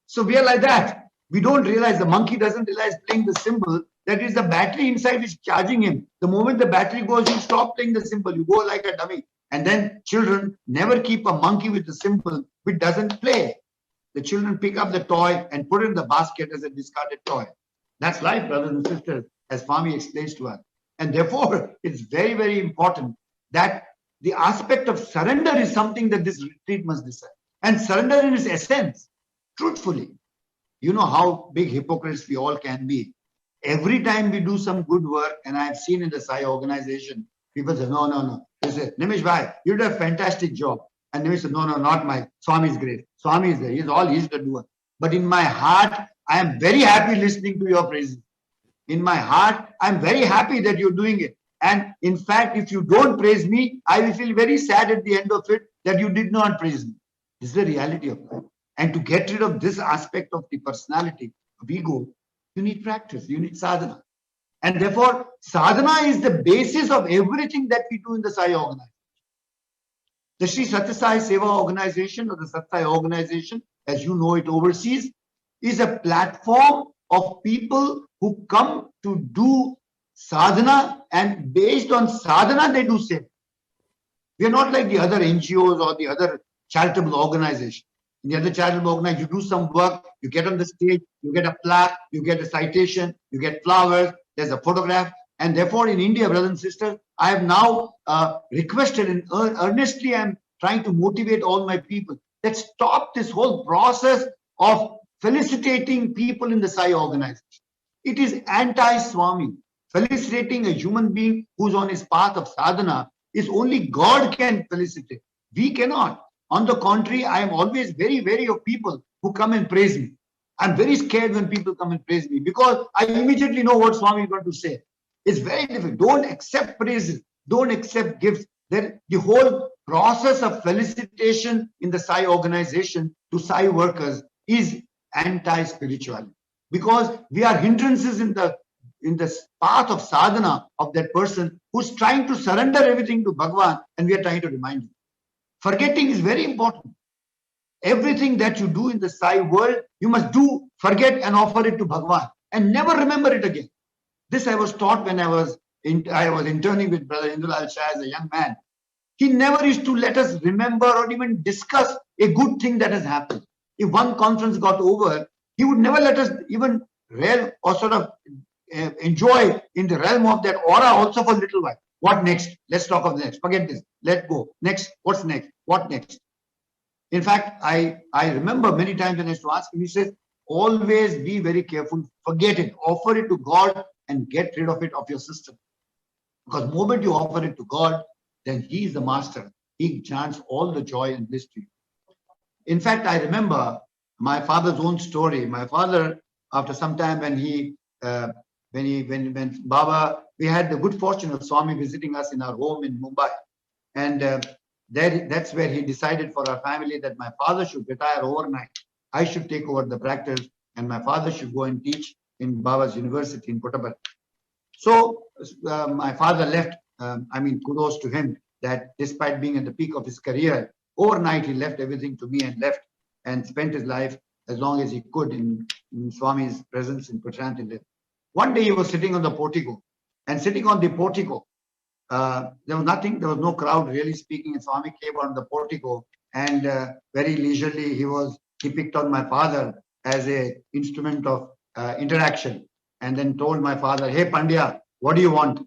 So we are like that. We don't realize, the monkey doesn't realize playing the symbol, that is the battery inside is charging him. The moment the battery goes, you stop playing the symbol. You go like a dummy. And then children never keep a monkey with the symbol which doesn't play. The children pick up the toy and put it in the basket as a discarded toy. That's life, brothers and sisters, as Swami explains to us. And therefore, it's very, very important that the aspect of surrender is something that this retreat must decide. And surrender in its essence, truthfully. You know how big hypocrites we all can be. Every time we do some good work, and I've seen in the Sai organization, people say, no. They say, Nimish bhai, you did a fantastic job. And Nimish said, no, not my, Swami is great. Swami is there, he's the doer. But in my heart, I am very happy listening to your praises. In my heart, I'm very happy that you're doing it. And in fact, if you don't praise me, I will feel very sad at the end of it that you did not praise me. This is the reality of life. And to get rid of this aspect of the personality of ego, you need practice, you need sadhana. And therefore, sadhana is the basis of everything that we do in the Sai organization. The Sri Satya Sai Seva organization, or the Satsai organization, as you know it overseas, is a platform of people who come to do sadhana, and based on sadhana, they do seva. We are not like the other NGOs or the other charitable organizations. In the other charitable organization, you do some work, you get on the stage, you get a plaque, you get a citation, you get flowers, there's a photograph. And therefore, in India, brothers and sisters, I have now requested and earnestly I'm trying to motivate all my people that stop this whole process of felicitating people in the Sai organization. It is anti-Swami. Felicitating a human being who's on his path of sadhana is only God can felicitate. We cannot. On the contrary, I am always very wary of people who come and praise me. I'm very scared when people come and praise me because I immediately know what Swami is going to say. It's very difficult. Don't accept praises. Don't accept gifts. Then the whole process of felicitation in the Sai organization to Sai workers is anti-spirituality, because we are hindrances in the path of sadhana of that person who's trying to surrender everything to Bhagavan, and we are trying to remind you. Forgetting is very important. Everything that you do in the Sai world, you must do, forget and offer it to Bhagavan and never remember it again. This I was taught when I was interning with Brother Indulal Shah as a young man. He never used to let us remember or even discuss a good thing that has happened. If one conference got over, he would never let us even enjoy in the realm of that aura also for a little while. What next? Let's talk of the next. Forget this. Let go. Next. What's next? What next? In fact, I remember many times when I used to ask him, he says, always be very careful. Forget it. Offer it to God and get rid of it of your system. Because the moment you offer it to God, then He is the master. He grants all the joy and bliss to you. In fact, I remember my father's own story. My father, after some time, when Baba, we had the good fortune of Swami visiting us in our home in Mumbai, and that's where he decided for our family that my father should retire overnight. I should take over the practice, and my father should go and teach in Baba's university in Puttaparthi. So my father left. Kudos to him that despite being at the peak of his career, overnight he left everything to me and left and spent his life as long as he could in Swami's presence in Prasanthi. One day he was sitting on the portico, and sitting on the portico, there was nothing, there was no crowd really speaking, and Swami came on the portico, and very leisurely he picked on my father as a instrument of interaction, and then told my father, "Hey Pandya, what do you want?"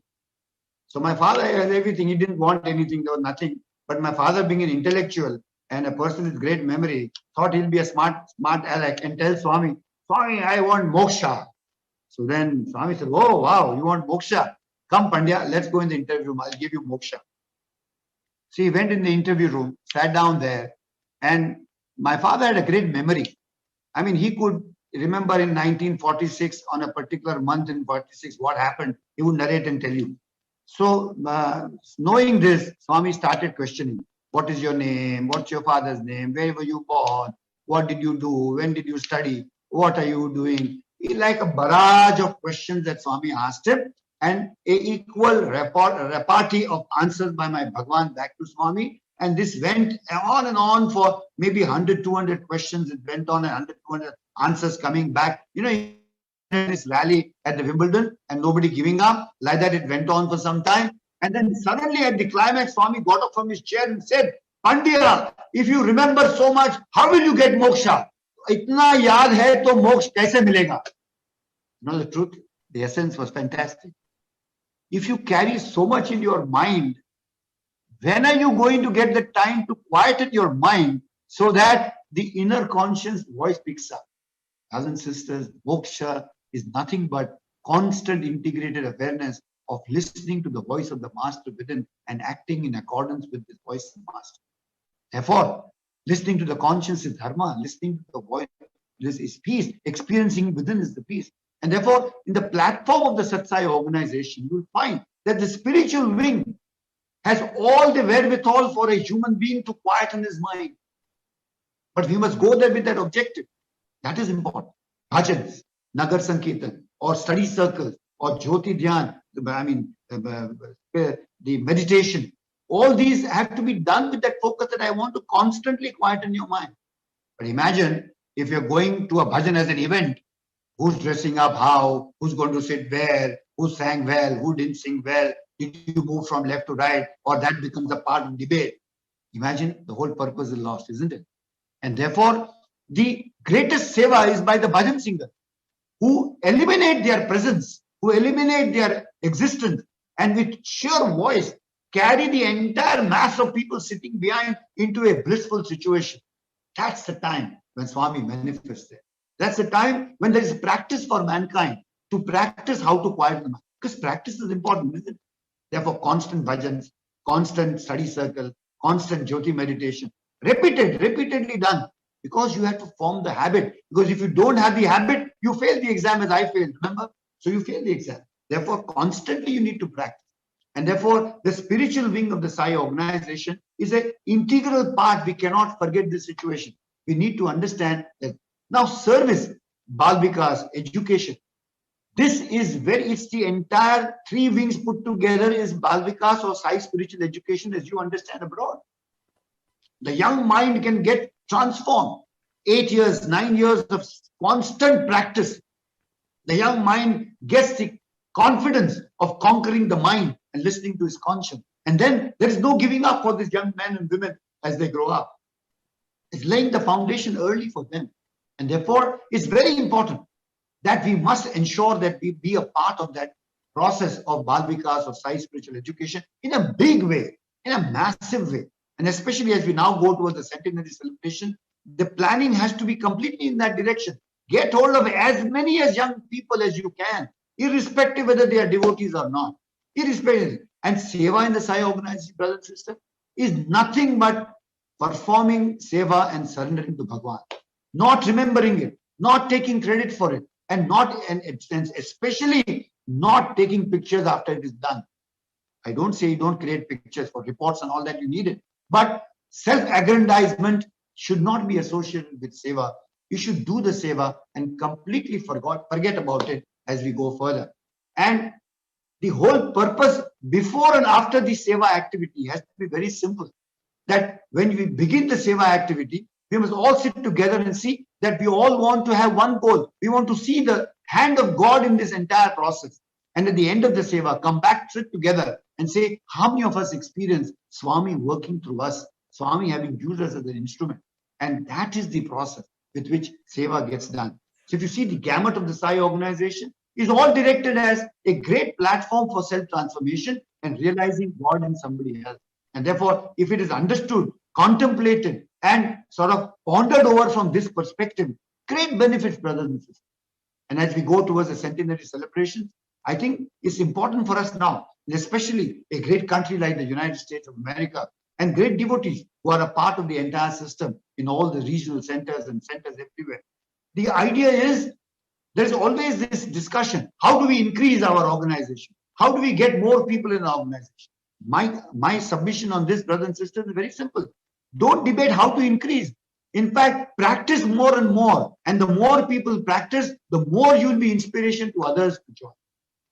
So my father has everything. He didn't want anything. There was nothing. But my father, being an intellectual and a person with great memory, thought he'll be a smart aleck and tell Swami, "Swami, I want moksha." So then Swami said, "Oh, wow, you want moksha? Come, Pandya, let's go in the interview room. I'll give you moksha." So he went in the interview room, sat down there, and my father had a great memory. I mean, he could remember in 1946, on a particular month in 46, what happened. He would narrate and tell you. So knowing this, Swami started questioning. What is your name? What's your father's name? Where were you born? What did you do? When did you study? What are you doing? Like a barrage of questions that Swami asked him, and a equal repartee of answers by my Bhagwan back to Swami. And this went on and on for maybe 100, 200 questions. It went on 100, 200 answers coming back. You know, this rally at the Wimbledon and nobody giving up. Like that, it went on for some time. And then suddenly at the climax, Swami got up from his chair and said, "Pandya, if you remember so much, how will you get moksha? Itna yaad hai to moksha kaise milega?" You know the truth? The essence was fantastic. If you carry so much in your mind, when are you going to get the time to quieten your mind so that the inner conscious voice picks up? Brothers and sisters, moksha is nothing but constant integrated awareness of listening to the voice of the master within and acting in accordance with the voice of the master. Therefore, listening to the conscience is dharma, listening to the voice is peace, experiencing within is the peace. And therefore, in the platform of the Satsai organization, you'll find that the spiritual wing has all the wherewithal for a human being to quieten his mind. But we must go there with that objective. That is important. Bhajans, Nagar Sankirtan, or study circles, or Jyoti Dhyan, the meditation, all these have to be done with that focus that I want to constantly quieten your mind. But imagine if you're going to a bhajan as an event, who's dressing up how, who's going to sit where, who sang well, who didn't sing well, did you move from left to right, or that becomes a part of debate. Imagine the whole purpose is lost, isn't it? And therefore, the greatest seva is by the bhajan singer, who eliminate their presence, who eliminate their existence, and with sheer voice carry the entire mass of people sitting behind into a blissful situation. That's the time when Swami manifests there. That's the time when there is practice for mankind to practice how to quiet the mind. Because practice is important, isn't it? Therefore, constant bhajans, constant study circle, constant jyoti meditation, repeatedly done. Because you have to form the habit. Because if you don't have the habit, you fail the exam as I failed, remember? So you fail the exam. Therefore, constantly you need to practice. And therefore, the spiritual wing of the Sai organization is an integral part. We cannot forget this situation. We need to understand that now service, Bal Vikas, education. This is where it's the entire three wings put together is Bal Vikas or Sai spiritual education as you understand abroad. The young mind can get transformed. 8 years, 9 years of constant practice. The young mind gets the confidence of conquering the mind and listening to his conscience. And then there is no giving up for these young men and women as they grow up. It's laying the foundation early for them. And therefore, it's very important that we must ensure that we be a part of that process of Bal Vikas or Sai spiritual education in a big way, in a massive way. And especially as we now go towards the centenary celebration, the planning has to be completely in that direction. Get hold of as many as young people as you can, irrespective whether they are devotees or not. Irrespective. And Seva in the Sai organization, brother and sister, is nothing but performing Seva and surrendering to Bhagwan. Not remembering it, not taking credit for it, and especially not taking pictures after it is done. I don't say you don't create pictures for reports and all that, you need it. But self-aggrandizement should not be associated with Seva. You should do the Seva and completely forget about it as we go further. And the whole purpose before and after the Seva activity has to be very simple. That when we begin the Seva activity, we must all sit together and see that we all want to have one goal. We want to see the hand of God in this entire process. And at the end of the Seva, come back, sit together and say, how many of us experience Swami working through us, Swami having used us as an instrument? And that is the process with which Seva gets done. So if you see the gamut of the Sai organization is all directed as a great platform for self-transformation and realizing God in somebody else. And therefore, if it is understood, contemplated, and sort of pondered over from this perspective, great benefits, brothers and sisters. And as we go towards the centenary celebrations, I think it's important for us now, especially a great country like the United States of America, and great devotees who are a part of the entire system in all the regional centers and centers everywhere. The idea is there's always this discussion. How do we increase our organization? How do we get more people in our organization? My submission on this, brothers and sisters, is very simple. Don't debate how to increase. In fact, practice more and more. And the more people practice, the more you will be inspiration to others to join.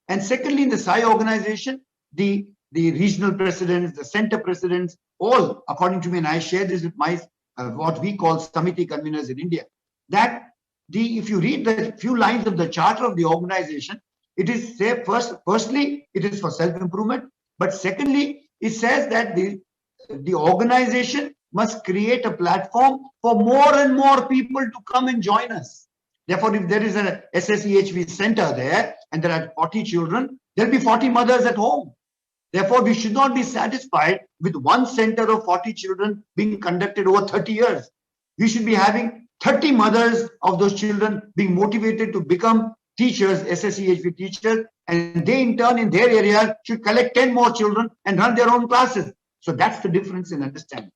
And secondly, in the Sai organization, the regional presidents, the center presidents, all, according to me, and I share this with my what we call Samiti conveners in India, that if you read the few lines of the charter of the organization, it is say firstly, it is for self-improvement, but secondly, it says that the organization must create a platform for more and more people to come and join us. Therefore, if there is a SSSGC center there and there are 40 children, there'll be 40 mothers at home. Therefore, we should not be satisfied with one center of 40 children being conducted over 30 years. We should be having 30 mothers of those children being motivated to become teachers, SSSGC teachers, and they in turn in their area should collect 10 more children and run their own classes. So that's the difference in understanding.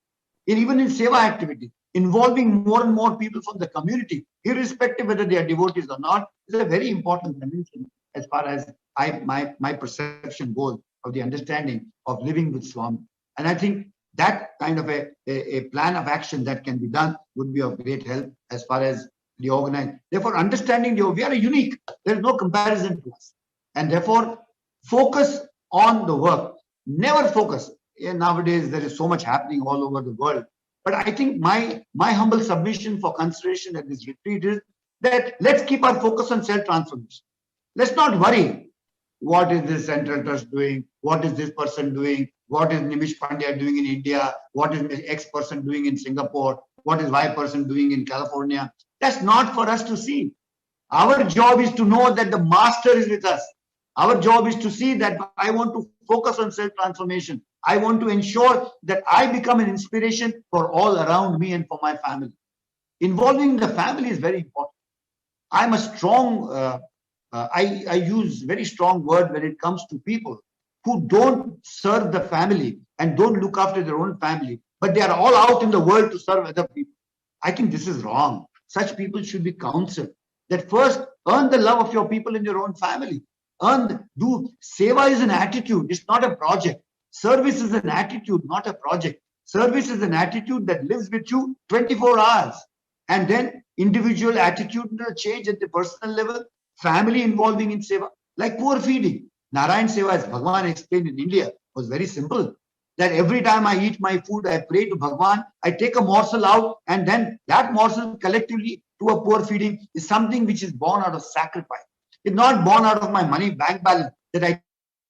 Even in Seva activity, involving more and more people from the community, irrespective whether they are devotees or not, is a very important dimension as far as my perception goes of the understanding of living with Swami. And I think that kind of a plan of action that can be done would be of great help as far as the organized. Therefore, understanding we are unique. There is no comparison to us. And therefore, focus on the work. Never focus. Nowadays, there is so much happening all over the world. But I think my humble submission for consideration at this retreat is that let's keep our focus on self-transformation. Let's not worry. What is this Central Trust doing? What is this person doing? What is Nimish Pandya doing in India? What is X person doing in Singapore? What is Y person doing in California? That's not for us to see. Our job is to know that the master is with us. Our job is to see that I want to focus on self-transformation. I want to ensure that I become an inspiration for all around me and for my family. Involving the family is very important. I'm a strong, I use very strong word when it comes to people who don't serve the family and don't look after their own family, but they are all out in the world to serve other people. I think this is wrong. Such people should be counseled. That first, earn the love of your people in your own family. Seva is an attitude, it's not a project. Service is an attitude, not a project. Service is an attitude that lives with you 24 hours. And then individual attitudinal change at the personal level, family involving in Seva, like poor feeding. Narayan Seva, as Bhagwan explained in India, was very simple. That every time I eat my food, I pray to Bhagwan, I take a morsel out, and then that morsel collectively to a poor feeding is something which is born out of sacrifice. It's not born out of my money bank balance that I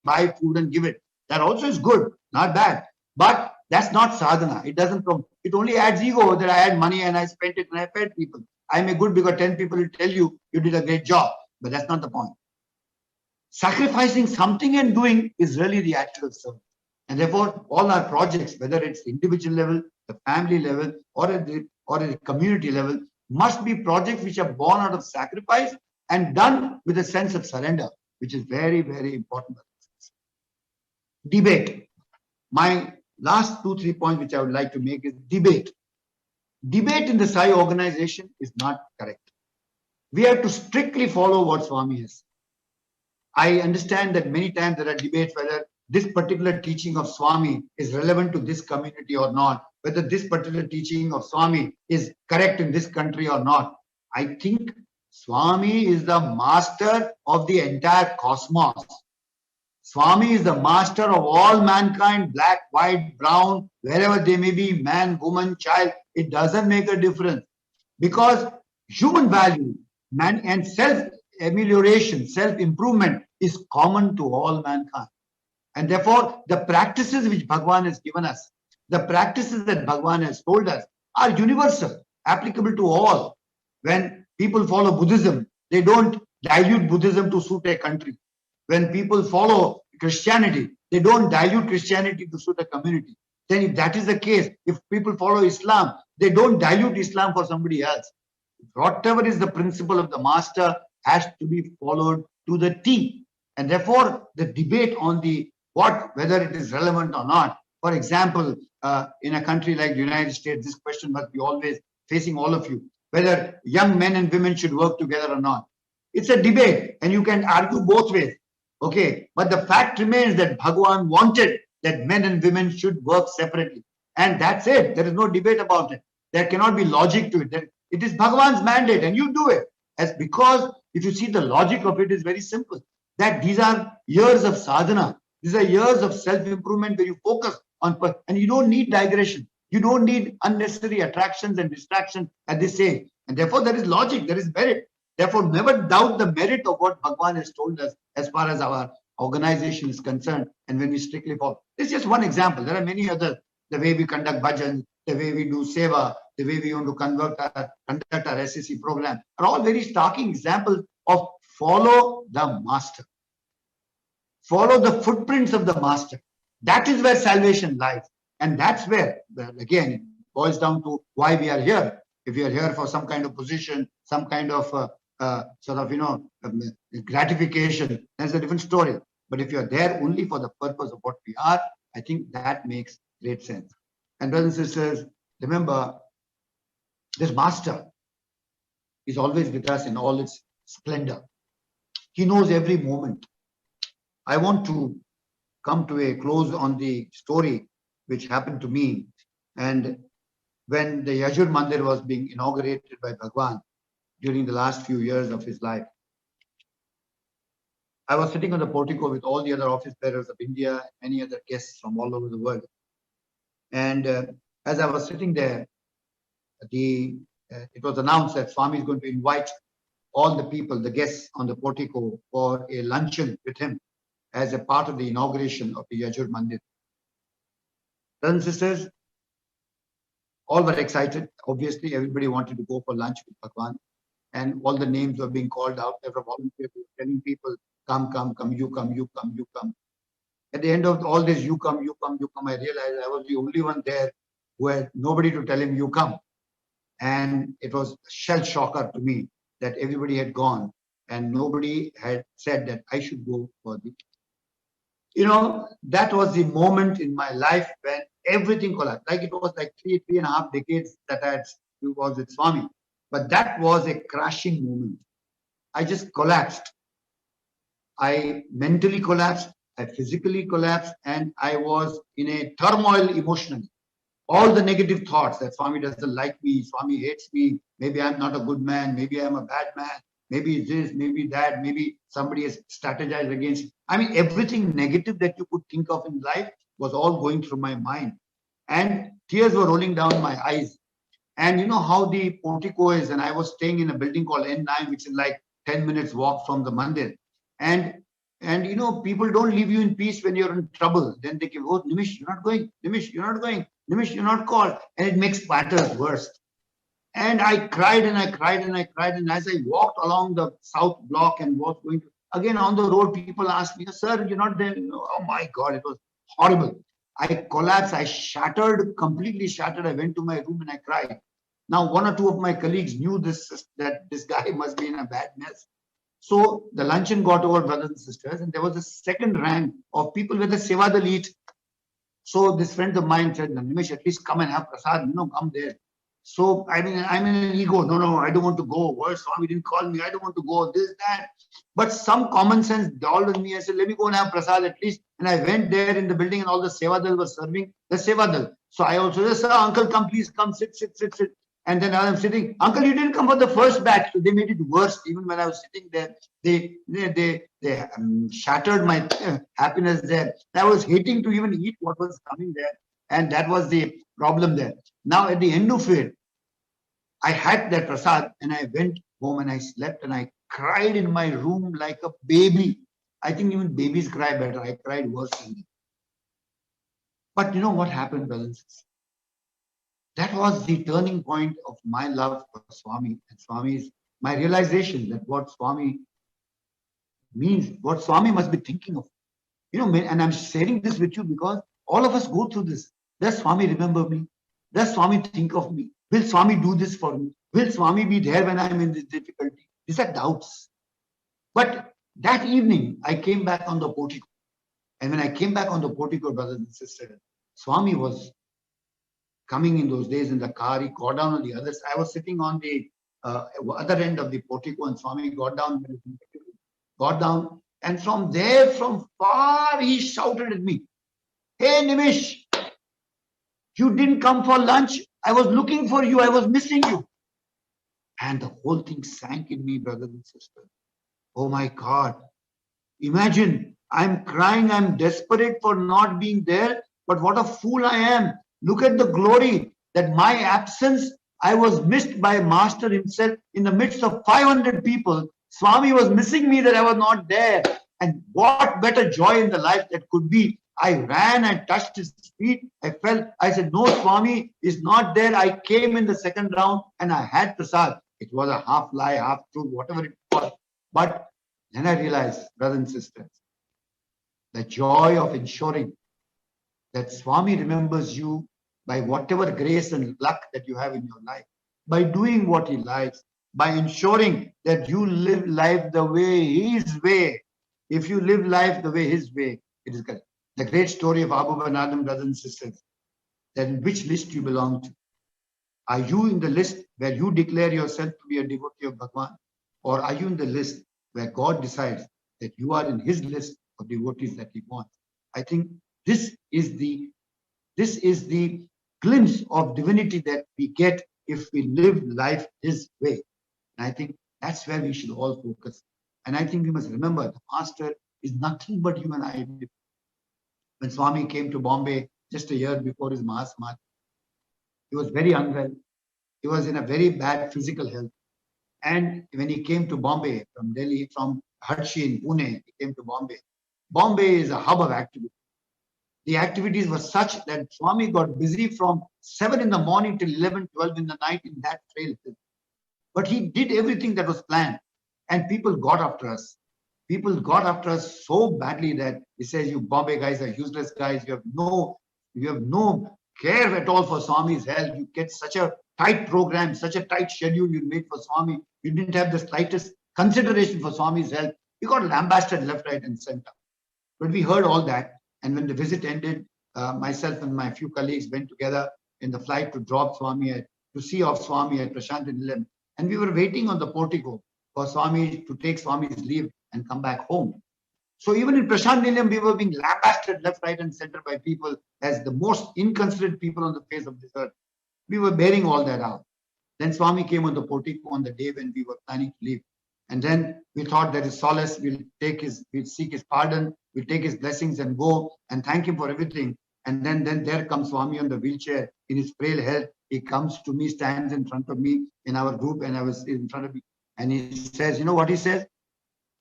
buy food and give it. That also is good, not bad. But that's not sadhana. It doesn't come. It only adds ego that I had money and I spent it and I fed people. I may good because 10 people will tell you did a great job. But that's not the point. Sacrificing something and doing is really the act of service. And therefore, all our projects, whether it's the individual level, the family level, or at the community level, must be projects which are born out of sacrifice and done with a sense of surrender, which is very, very important. Debate. My last 2-3 points which I would like to make is debate. Debate in the Sai organization is not correct. We have to strictly follow what Swami has. I understand that many times there are debates whether this particular teaching of Swami is relevant to this community or not, whether this particular teaching of Swami is correct in this country or not. I think Swami is the master of the entire cosmos. Swami is the master of all mankind, black, white, brown, wherever they may be, man, woman, child. It doesn't make a difference, because human value, man, and self-amelioration, self-improvement is common to all mankind. And therefore, the practices which Bhagavan has given us, the practices that Bhagavan has told us are universal, applicable to all. When people follow Buddhism, they don't dilute Buddhism to suit a country. When people follow Christianity, they don't dilute Christianity to suit a community. Then if that is the case, if people follow Islam, they don't dilute Islam for somebody else. Whatever is the principle of the master has to be followed to the T. And therefore, the debate on the whether it is relevant or not. For example, in a country like the United States, this question must be always facing all of you, whether young men and women should work together or not. It's a debate, and you can argue both ways. Okay, but the fact remains that Bhagavan wanted that men and women should work separately. And that's it. There is no debate about it. There cannot be logic to it. It is Bhagavan's mandate, and you do it. Because if you see, the logic of it is very simple. That these are years of sadhana. These are years of self-improvement where you focus on, and you don't need digression. You don't need unnecessary attractions and distractions at this age. And therefore, there is logic, there is merit. Therefore, never doubt the merit of what Bhagavan has told us as far as our organization is concerned, and when we strictly follow. This is just one example. There are many others. The way we conduct bhajan, the way we do seva, the way we want to conduct our SSC program are all very starking examples of follow the master. Follow the footprints of the master. That is where salvation lies. And that's where, again, it boils down to why we are here. If we are here for some kind of position, some kind of gratification, that's a different story. But if you're there only for the purpose of what we are, I think that makes great sense. And brothers and sisters, remember, this master is always with us in all its splendor. He knows every moment. I want to come to a close on the story which happened to me. And when the Yajur Mandir was being inaugurated by Bhagwan during the last few years of his life, I was sitting on the portico with all the other office bearers of India and many other guests from all over the world. And as I was sitting there, it was announced that Swami is going to invite all the people, the guests on the portico, for a luncheon with him as a part of the inauguration of the Yajur Mandir. Brothers and sisters, all were excited. Obviously, everybody wanted to go for lunch with Bhagwan, and all the names were being called out. There were volunteers telling people, come, come, come, you come, you come, you come. At the end of all this, you come, you come, you come, I realized I was the only one there who had nobody to tell him, you come. And it was a shell shocker to me that everybody had gone and nobody had said that I should go for the. That was the moment in my life when everything collapsed. Like it was like 3.5 decades that I was with Swami. But that was a crashing moment. I just collapsed. I mentally collapsed. I physically collapsed. And I was in a turmoil emotionally. All the negative thoughts that Swami doesn't like me, Swami hates me, maybe I'm not a good man, maybe I'm a bad man, maybe this, maybe that, maybe somebody has strategized against me. I mean, everything negative that you could think of in life was all going through my mind. And tears were rolling down my eyes. And you know how the portico is, and I was staying in a building called N9, which is like 10 minutes walk from the mandir. And people don't leave you in peace when you're in trouble. Then they give, oh, Nimish, you're not going. Nimish, you're not going. Nimish, you're not called. And it makes matters worse. And I cried and I cried and I cried. And as I walked along the south block and was going to, again on the road, people asked me, sir, you're not there. Oh my God, it was horrible. I collapsed. I shattered, completely shattered. I went to my room and I cried. Now, one or two of my colleagues knew this, that this guy must be in a bad mess. So the luncheon got over, brothers and sisters, and there was a second rank of people where the Sevadal eat. So this friend of mine said, Nimish, at least come and have prasad, come there. So I'm in an ego. No, I don't want to go. Why Swami didn't call me? I don't want to go. This, that. But some common sense dawned on me. I said, let me go and have prasad at least. And I went there in the building and all the Sevadal were serving the Sevadal. So I also said, sir, uncle, come, please come, sit. And then I'm sitting, uncle, you didn't come for the first batch. So they made it worse. Even when I was sitting there, they shattered my happiness there. I was hating to even eat what was coming there. And that was the problem there. Now, at the end of it, I had that prasad and I went home and I slept and I cried in my room like a baby. I think even babies cry better. I cried worse than that. But you know what happened, brothers? That was the turning point of my love for Swami and Swami's, my realization that what Swami means, what Swami must be thinking of. And I'm sharing this with you because all of us go through this. Does Swami remember me? Does Swami think of me? Will Swami do this for me? Will Swami be there when I'm in this difficulty? These are doubts. But that evening, I came back on the portico. And when I came back on the portico, brothers and sisters, Swami was coming in those days in the car. He got down on the other side. I was sitting on the other end of the portico and Swami got down. And from there, from far, he shouted at me, hey, Nimish, you didn't come for lunch. I was looking for you. I was missing you. And the whole thing sank in me, brothers and sisters. Oh my God. Imagine, I'm crying. I'm desperate for not being there. But what a fool I am. Look at the glory that my absence, I was missed by Master himself in the midst of 500 people. Swami was missing me that I was not there. And what better joy in the life that could be. I ran and touched his feet. I said, no, Swami is not there. I came in the second round and I had prasad. It was a half lie, half truth, whatever it was. But then I realized, brothers and sisters, the joy of ensuring that Swami remembers you by whatever grace and luck that you have in your life, by doing what he likes, by ensuring that you live life the way his way. If you live life the way his way, it is correct. The great story of Abu Banadam, brothers and sisters, that in which list you belong to. Are you in the list where you declare yourself to be a devotee of Bhagwan? Or are you in the list where God decides that you are in his list of devotees that he wants? I think this is the glimpse of divinity that we get if we live life his way. And I think that's where we should all focus. And I think we must remember the Master is nothing but you and I. When Swami came to Bombay just a year before his Mahasamadhi, he was very unwell. He was in a very bad physical health. And when he came to Bombay from Delhi, from Hatshi in Pune, he came to Bombay. Bombay is a hub of activity. The activities were such that Swami got busy from 7 in the morning till 11, 12 in the night in that trail. But he did everything that was planned. And people got after us. People got after us so badly that he says, you Bombay guys are useless guys. You have no care at all for Swami's health. You get such a tight program, such a tight schedule you made for Swami. You didn't have the slightest consideration for Swami's health. You got lambasted left, right, and center. But we heard all that. And when the visit ended, myself and my few colleagues went together in the flight to drop Swami to see off Swami at Prashant Nilayam. And we were waiting on the portico for Swami to take Swami's leave and come back home. So even in Prashant Nilayam, we were being lambasted left, right, and center by people as the most inconsiderate people on the face of this earth. We were bearing all that out. Then Swami came on the portico on the day when we were planning to leave. And then we thought that is solace. We'll seek his pardon. We'll take his blessings and go and thank him for everything. And then there comes Swami on the wheelchair in his frail health. He comes to me, stands in front of me in our group, and I was in front of me. And he says, you know what he says?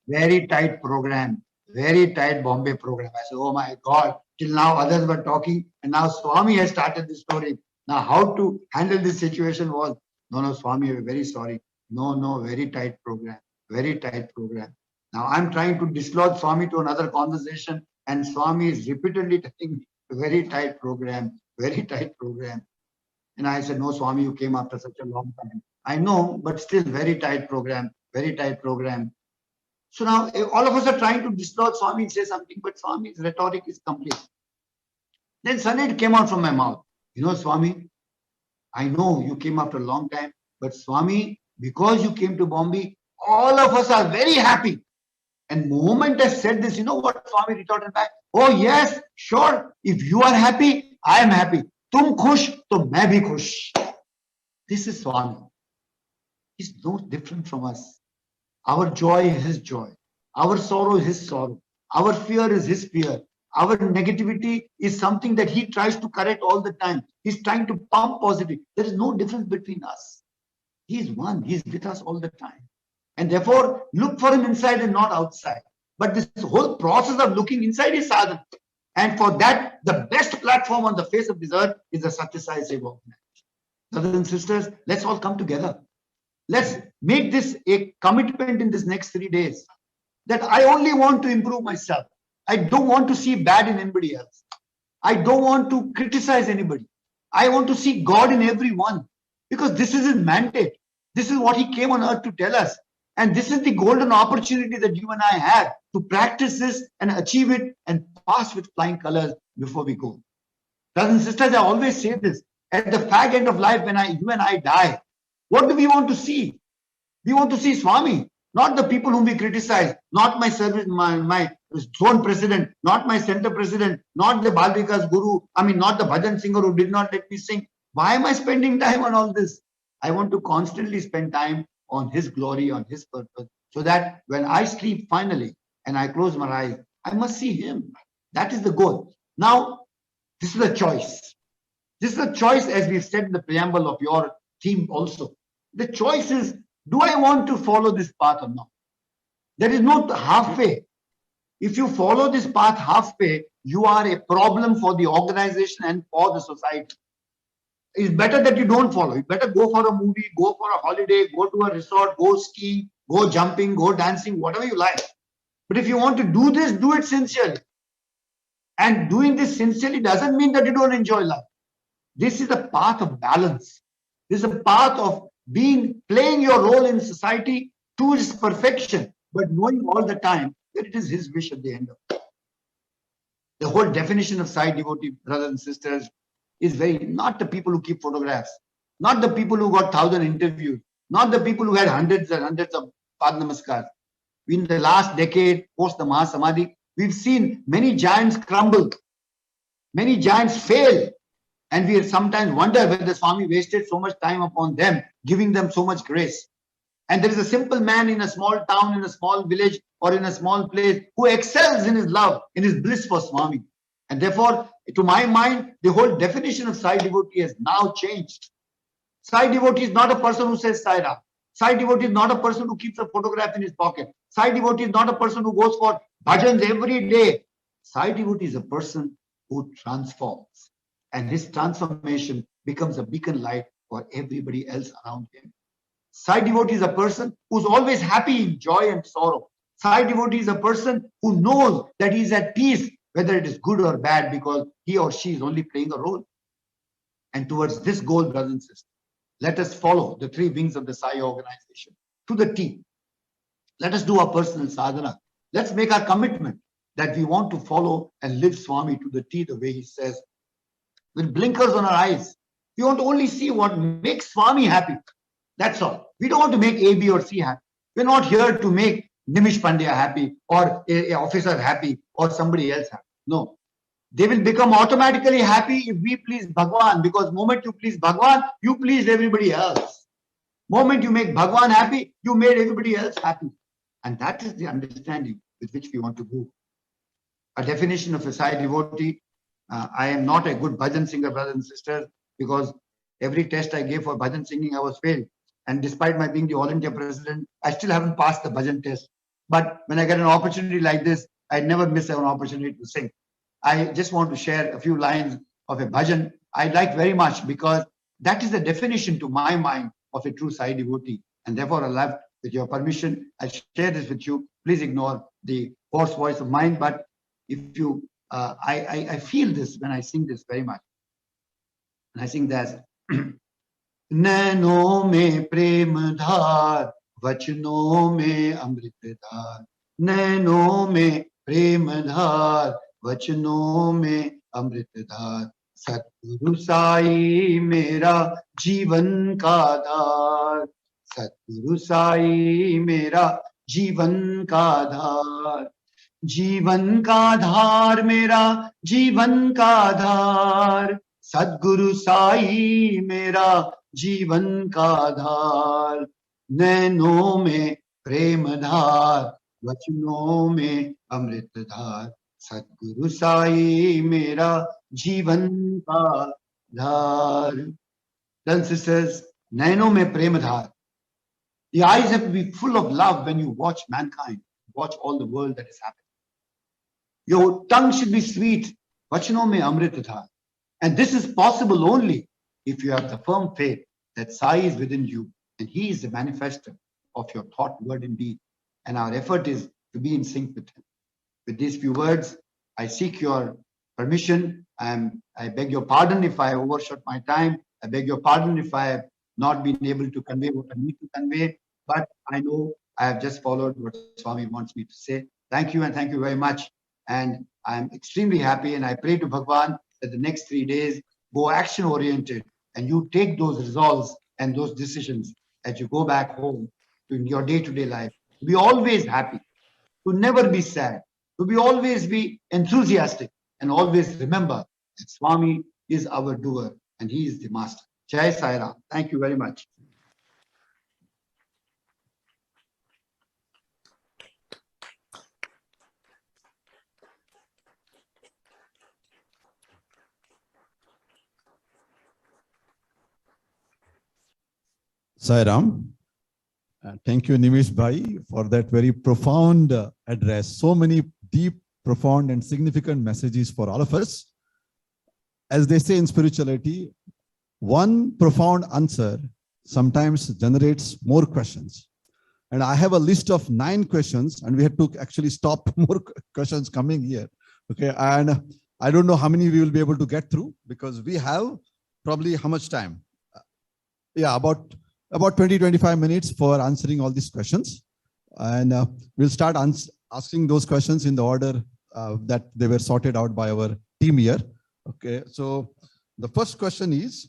Very tight program, very tight Bombay program. I said, oh my God, till now others were talking and now Swami has started the story. Now how to handle this situation was, no, Swami, we're very sorry. No, very tight program, very tight program. Now I'm trying to dislodge Swami to another conversation and Swami is repeatedly telling me, very tight program, very tight program. And I said, no, Swami, you came after such a long time. I know, but still very tight program, very tight program. So now all of us are trying to dislodge Swami and say something, but Swami's rhetoric is complete. Then suddenly it came out from my mouth. You know, Swami, I know you came after a long time, but Swami, because you came to Bombay, all of us are very happy. And the moment I said this, you know what Swami retorted back? Oh yes, sure. If you are happy, I am happy. Tum khush, to main bhi khush. This is Swami. He's no different from us. Our joy is his joy. Our sorrow is his sorrow. Our fear is his fear. Our negativity is something that he tries to correct all the time. He's trying to pump positive. There is no difference between us. He's one. He's with us all the time. And therefore, look for him inside and not outside. But this whole process of looking inside is sadhana. And for that, the best platform on the face of this earth is the Satya Sai Seva organization. Brothers and sisters, let's all come together. Let's make this a commitment in this next 3 days that I only want to improve myself. I don't want to see bad in anybody else. I don't want to criticize anybody. I want to see God in everyone because this is his mandate. This is what he came on earth to tell us. And this is the golden opportunity that you and I have to practice this and achieve it and pass with flying colors before we go. Brothers and sisters, I always say this. At the fag end of life, when you and I die, what do we want to see? We want to see Swami, not the people whom we criticize, not my service, my zone president, not my center president, not the Bal Vikas Guru, not the bhajan singer who did not let me sing. Why am I spending time on all this? I want to constantly spend time on his glory, on his purpose, so that when I sleep finally and I close my eyes, I must see him. That is the goal. Now, this is a choice. This is a choice, as we've said in the preamble of your theme also. The choice is, do I want to follow this path or not? There is no halfway. If you follow this path halfway, you are a problem for the organization and for the society. It's better that you don't follow. You better go for a movie, go for a holiday, go to a resort, go skiing, go jumping, go dancing, whatever you like. But if you want to do this, do it sincerely. And doing this sincerely doesn't mean that you don't enjoy life. This is a path of balance. This is a path of playing your role in society to its perfection, but knowing all the time that it is his wish at the end of it. The whole definition of Sai devotee, brothers and sisters, is not the people who keep photographs, not the people who got 1,000 interviews, not the people who had hundreds and hundreds of Pad Namaskar. In the last decade, post the Mahasamadhi, we've seen many giants crumble, many giants fail. And we sometimes wonder whether Swami wasted so much time upon them, giving them so much grace. And there is a simple man in a small town, in a small village, or in a small place who excels in his love, in his bliss for Swami. And therefore, to my mind, the whole definition of Sai devotee has now changed. Sai devotee is not a person who says Sai Ram. Sai devotee is not a person who keeps a photograph in his pocket. Sai devotee is not a person who goes for bhajans every day. Sai devotee is a person who transforms. And his transformation becomes a beacon light for everybody else around him. Sai devotee is a person who's always happy in joy and sorrow. Sai devotee is a person who knows that he's at peace, whether it is good or bad, because he or she is only playing a role. And towards this goal, brothers and sisters, let us follow the 3 wings of the Sai organization to the T. Let us do our personal sadhana. Let's make our commitment that we want to follow and live Swami to the T, the way he says, with blinkers on our eyes. We want to only see what makes Swami happy. That's all. We don't want to make A, B, or C happy. We're not here to make Nimish Pandya happy or a officer happy or somebody else happy. No. They will become automatically happy if we please Bhagwan, because the moment you please Bhagwan, you please everybody else. Moment you make Bhagwan happy, you made everybody else happy. And that is the understanding with which we want to move. A definition of a Sai devotee. I am not a good bhajan singer, brothers and sisters, because every test I gave for bhajan singing, I was failed. And despite my being the All India president, I still haven't passed the bhajan test. But when I get an opportunity like this, I never miss an opportunity to sing. I just want to share a few lines of a bhajan I like very much, because that is the definition to my mind of a true Sai devotee. And therefore, I love, with your permission, I'll share this with you. Please ignore the hoarse voice of mine. But if you I feel this when I sing this very much. And I sing that नैनों में प्रेम धार, वचनों में अमृत धार। नैनों में प्रेम धार, वचनों में अमृत धार। सतगुरु साई मेरा जीवन का आधार। सतगुरु साई मेरा जीवन का आधार। जीवन का आधार मेरा जीवन का आधार। सद्गुरु साई मेरा जीवन का आधार। नैनों में प्रेम धार, वचनों में अमृत धार। सद्गुरु साई मेरा जीवन का आधार। Brothers and sisters, नैनों में प्रेम धार. The eyes have to be full of love when you watch mankind, watch all the world that is happening. Your tongue should be sweet. Vachano mein amrit tha. And this is possible only if you have the firm faith that Sai is within you and he is the manifester of your thought, word, and deed. And our effort is to be in sync with him. With these few words, I seek your permission. I beg your pardon if I overshot my time. I beg your pardon if I have not been able to convey what I need to convey. But I know I have just followed what Swami wants me to say. Thank you and thank you very much. And I'm extremely happy and I pray to Bhagwan that the next 3 days go action oriented and you take those resolves and those decisions as you go back home to your day-to-day life. To be always happy, to never be sad, to be always be enthusiastic and always remember that Swami is our doer and he is the master. Jai Sai Ram. Thank you very much. Sai Ram. Thank you, Nimish Bhai, for that very profound address. So many deep, profound, and significant messages for all of us. As they say in spirituality, one profound answer sometimes generates more questions. And I have a list of 9 questions, and we had to actually stop more questions coming here. Okay, and I don't know how many we will be able to get through because we have probably how much time? Yeah, about 20-25 minutes for answering all these questions. And we'll start asking those questions in the order that they were sorted out by our team here. Okay, so the first question is,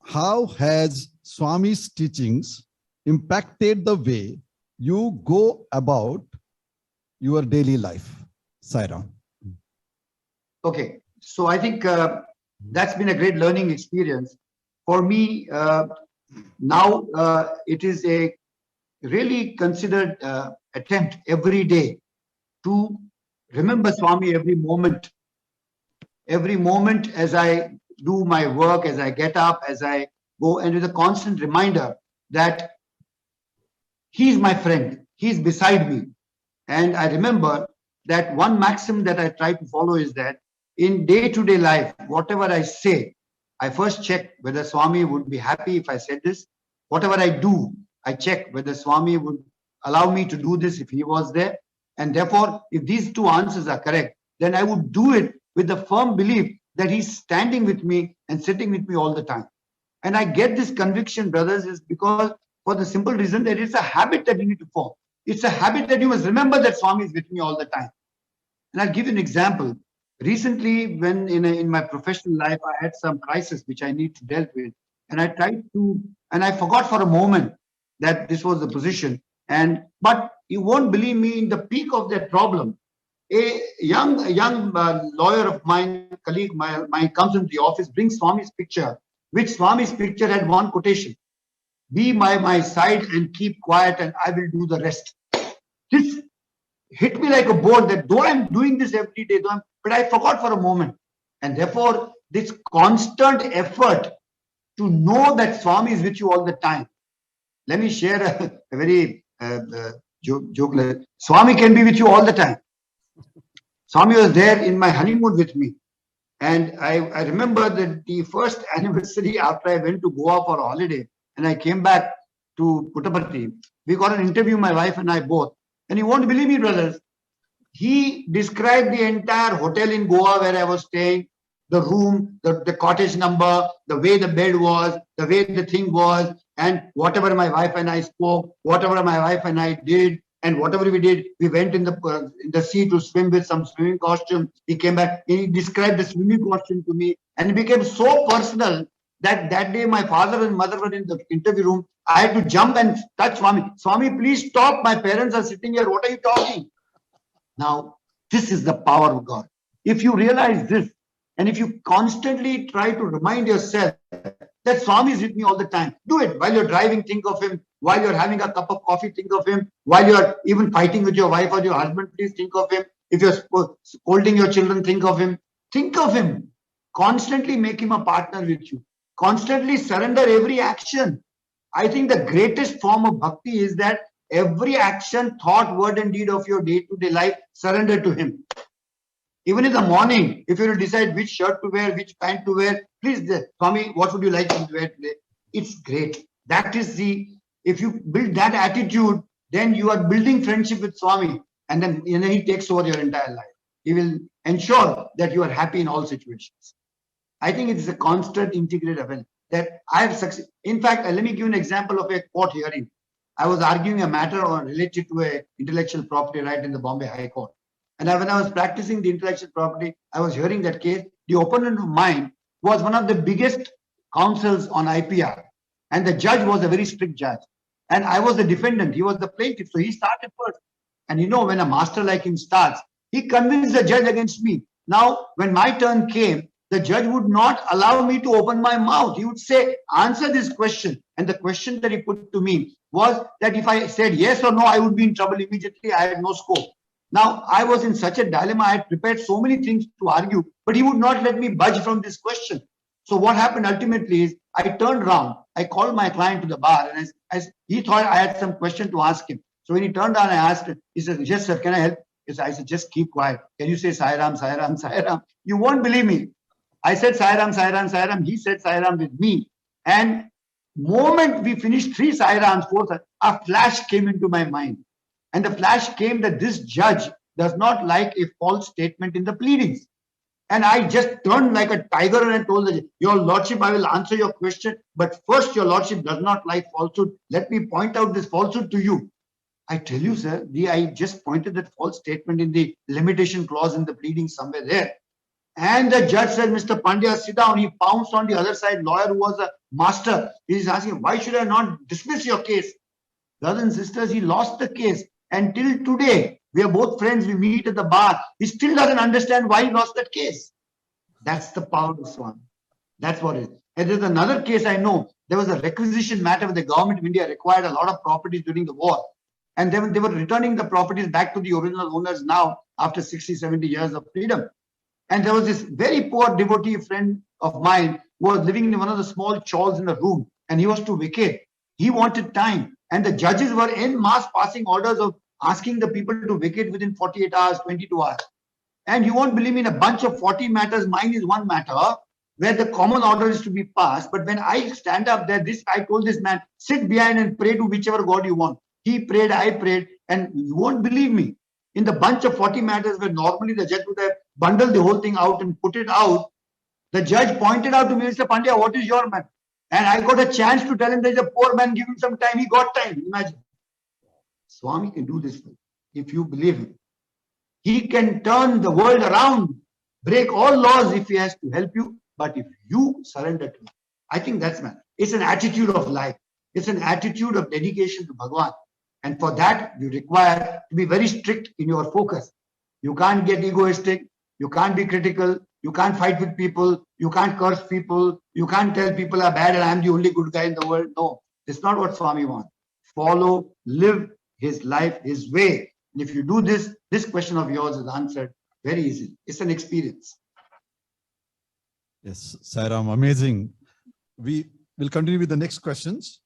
how has Swami's teachings impacted the way you go about your daily life? Sai Ram. Okay, so I think that's been a great learning experience. For me, now it is a really considered attempt every day to remember Swami every moment as I do my work, as I get up, as I go, and with a constant reminder that he's my friend, he's beside me. And I remember that one maxim that I try to follow is that in day-to-day life, whatever I say, I first check whether Swami would be happy if I said this. Whatever I do, I check whether Swami would allow me to do this if he was there. And therefore, if these 2 answers are correct, then I would do it with the firm belief that he's standing with me and sitting with me all the time. And I get this conviction, brothers, is because for the simple reason that it's a habit that you need to form. It's a habit that you must remember that Swami is with me all the time. And I'll give you an example. Recently, when in my professional life, I had some crisis which I need to deal with. And I tried to, and I forgot for a moment that this was the position. But you won't believe me, in the peak of that problem, a young lawyer of mine, colleague mine comes into the office, brings Swami's picture, which Swami's picture had one quotation: "Be by my side and keep quiet and I will do the rest." This hit me like a bolt that though I'm doing this every day, but I forgot for a moment. And therefore, this constant effort to know that Swami is with you all the time. Let me share a very joke. Swami can be with you all the time. Swami was there in my honeymoon with me. And I remember that the first anniversary after I went to Goa for a holiday and I came back to Puttaparthi, we got an interview, my wife and I both. And you won't believe me, brothers, he described the entire hotel in Goa where I was staying, the room, the cottage number, the way the bed was, the way the thing was, and whatever my wife and I spoke, whatever my wife and I did, and whatever we did, we went in the sea to swim with some swimming costume. He came back, he described the swimming costume to me, and it became so personal that that day my father and mother were in the interview room. I had to jump and touch Swami. Swami, please stop. My parents are sitting here. What are you talking? Now, this is the power of God. If you realize this, and if you constantly try to remind yourself that Swami is with me all the time, do it. While you're driving, think of him. While you're having a cup of coffee, think of him. While you're even fighting with your wife or your husband, please think of him. If you're scolding your children, think of him. Think of him. Constantly make him a partner with you. Constantly surrender every action. I think the greatest form of bhakti is that every action, thought, word, and deed of your day-to-day life, surrender to him. Even in the morning, if you will decide which shirt to wear, which pant to wear, please, Swami, what would you like to wear today? It's great. That is if you build that attitude, then you are building friendship with Swami, and then he takes over your entire life. He will ensure that you are happy in all situations. I think it is a constant integrated event that I have succeeded. In fact, let me give an example of a court hearing. I was arguing a matter related to a intellectual property right in the Bombay High Court. And when I was practicing the intellectual property, I was hearing that case. The opponent of mine was one of the biggest counsels on IPR. And the judge was a very strict judge. And I was the defendant. He was the plaintiff. So he started first. And when a master like him starts, he convinced the judge against me. Now, when my turn came, the judge would not allow me to open my mouth. He would say, answer this question. And the question that he put to me was that if I said yes or no, I would be in trouble immediately. I had no scope. Now, I was in such a dilemma. I had prepared so many things to argue, but he would not let me budge from this question. So what happened ultimately is I turned around. I called my client to the bar, and he thought I had some question to ask him. So when he turned down, I asked him. He said, yes, sir, can I help? I said, just keep quiet. Can you say Sai Ram, Sai Ram, Sai Ram? You won't believe me. I said Sai Ram, Sai Ram, Sai Ram. He said Sai Ram with me. And moment we finished 3 Sai Rams, 4, a flash came into my mind. And the flash came that this judge does not like a false statement in the pleadings. And I just turned like a tiger and told the judge, Your Lordship, I will answer your question. But first, Your Lordship does not like falsehood. Let me point out this falsehood to you. I tell you, sir, I just pointed that false statement in the limitation clause in the pleading somewhere there. And the judge said, Mr. Pandya, sit down. He pounced on the other side, lawyer who was a master. He's asking, why should I not dismiss your case? Brothers and sisters, he lost the case. And till today, we are both friends. We meet at the bar. He still doesn't understand why he lost that case. That's the power of Swami. That's what it is. And there's another case I know. There was a requisition matter where the government of India required a lot of properties during the war. And they were returning the properties back to the original owners now after 60, 70 years of freedom. And there was this very poor devotee friend of mine who was living in one of the small chawls in the room, and he was to vacate. He wanted time, and the judges were en masse passing orders of asking the people to vacate within 48 hours, 22 hours. And you won't believe me, in a bunch of 40 matters, mine is one matter where the common order is to be passed. But when I stand up there, I told this man, sit behind and pray to whichever God you want. He prayed, I prayed, and you won't believe me. In the bunch of 40 matters where normally the judge would have bundled the whole thing out and put it out, the judge pointed out to me, Mr. Pandya, what is your matter? And I got a chance to tell him there's a poor man, give him some time. He got time. Imagine. Swami can do this if you believe him. He can turn the world around, break all laws if he has to help you. But if you surrender to him, I think that's man. It's an attitude of life. It's an attitude of dedication to Bhagwan. And for that, you require to be very strict in your focus. You can't get egoistic. You can't be critical. You can't fight with people. You can't curse people. You can't tell people are bad and I'm the only good guy in the world. No, it's not what Swami wants. Follow, live his life, his way. And if you do this, this question of yours is answered very easily. It's an experience. Yes, Sai Ram, amazing. We will continue with the next questions.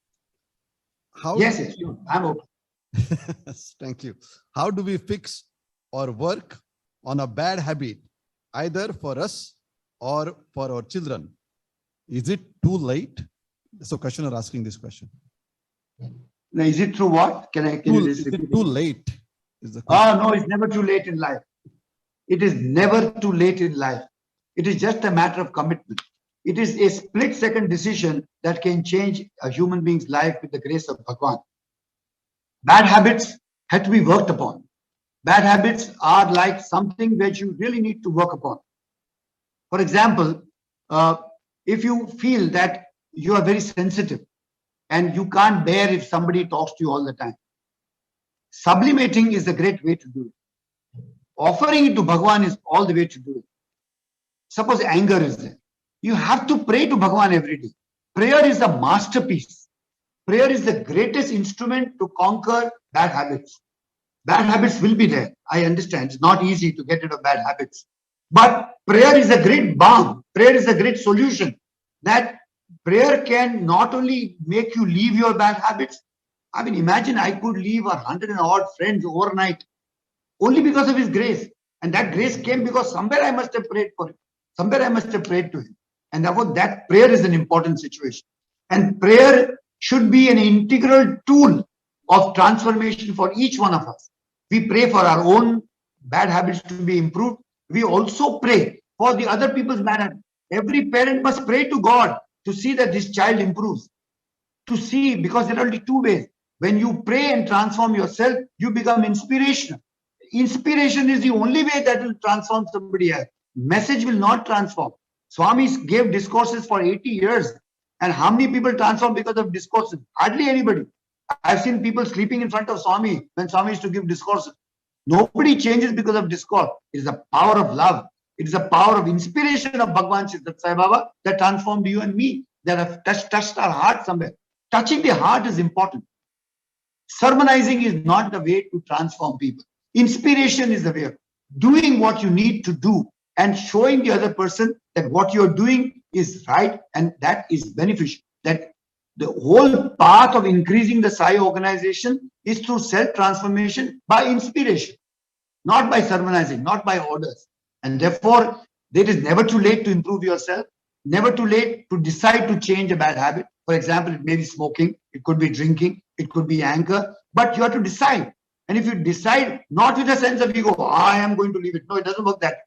Yes, I'm open. Thank you. How do we fix or work on a bad habit, either for us or for our children? Is it too late? So questioner asking this question. Now, is it through what? Is it too late? Is the question. No, it's never too late in life. It is never too late in life. It is just a matter of commitment. It is a split-second decision that can change a human being's life with the grace of Bhagwan. Bad habits have to be worked upon. Bad habits are like something that you really need to work upon. For example, if you feel that you are very sensitive and you can't bear if somebody talks to you all the time, sublimating is a great way to do it. Offering it to Bhagwan is all the way to do it. Suppose anger is there. You have to pray to Bhagwan every day. Prayer is a masterpiece. Prayer is the greatest instrument to conquer bad habits. Bad habits will be there. I understand. It's not easy to get rid of bad habits. But prayer is a great balm. Prayer is a great solution. That prayer can not only make you leave your bad habits. I mean, imagine I could leave 100 and odd friends overnight only because of his grace. And that grace came because somewhere I must have prayed for him. Somewhere I must have prayed to him. And therefore, that prayer is an important situation. And prayer should be an integral tool of transformation for each one of us. We pray for our own bad habits to be improved. We also pray for the other people's bad habits. Every parent must pray to God to see that this child improves. To see, because there are only two ways. When you pray and transform yourself, you become inspirational. Inspiration is the only way that will transform somebody else. Message will not transform. Swami gave discourses for 80 years. And how many people transform because of discourses? Hardly anybody. I've seen people sleeping in front of Swami when Swami used to give discourses. Nobody changes because of discourse. It is the power of love. It is the power of inspiration of Bhagwan Siddharth Sai Baba that transformed you and me, that have touched our heart somewhere. Touching the heart is important. Sermonizing is not the way to transform people. Inspiration is the way of doing what you need to do and showing the other person that what you're doing is right and that is beneficial. That the whole path of increasing the Sai organization is through self-transformation by inspiration, not by sermonizing, not by orders. And therefore, it is never too late to improve yourself, never too late to decide to change a bad habit. For example, it may be smoking, it could be drinking, it could be anger, but you have to decide. And if you decide not with a sense of ego, I am going to leave it. No, it doesn't work that way.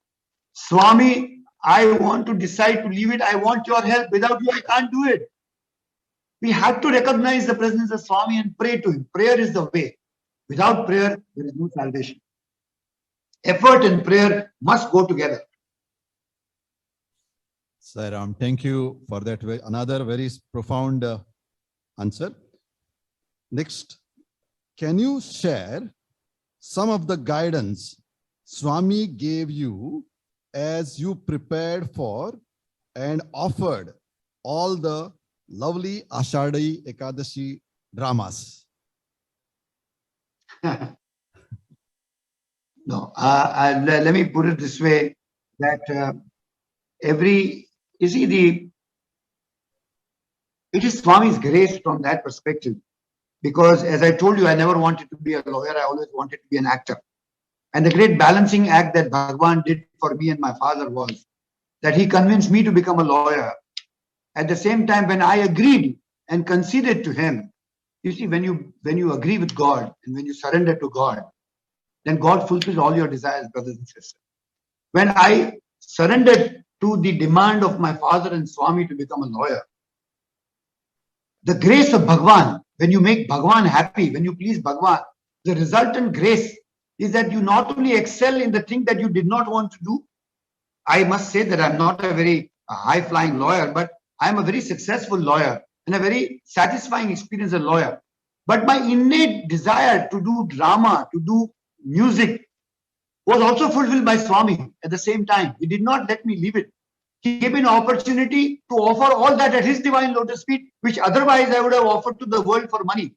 Swami, I want to decide to leave it. I want your help. Without you, I can't do it. We have to recognize the presence of Swami and pray to him. Prayer is the way. Without prayer, there is no salvation. Effort and prayer must go together. Sairam, thank you for that. Another very profound answer. Next, can you share some of the guidance Swami gave you as you prepared for and offered all the lovely Ashadhi Ekadashi dramas? No, let me put it this way, that it is Swami's grace from that perspective. Because as I told you, I never wanted to be a lawyer. I always wanted to be an actor. And the great balancing act that Bhagwan did for me and my father was that he convinced me to become a lawyer. At the same time, when I agreed and conceded to him, you see, when you agree with God and when you surrender to God, then God fulfills all your desires, brothers and sisters. When I surrendered to the demand of my father and Swami to become a lawyer, the grace of Bhagwan, when you make Bhagwan happy, when you please Bhagwan, the resultant grace is that you not only excel in the thing that you did not want to do. I must say that I'm not a very high-flying lawyer, but I'm a very successful lawyer and a very satisfying experience as a lawyer. But my innate desire to do drama, to do music, was also fulfilled by Swami at the same time. He did not let me leave it. He gave me an opportunity to offer all that at his divine lotus feet, which otherwise I would have offered to the world for money.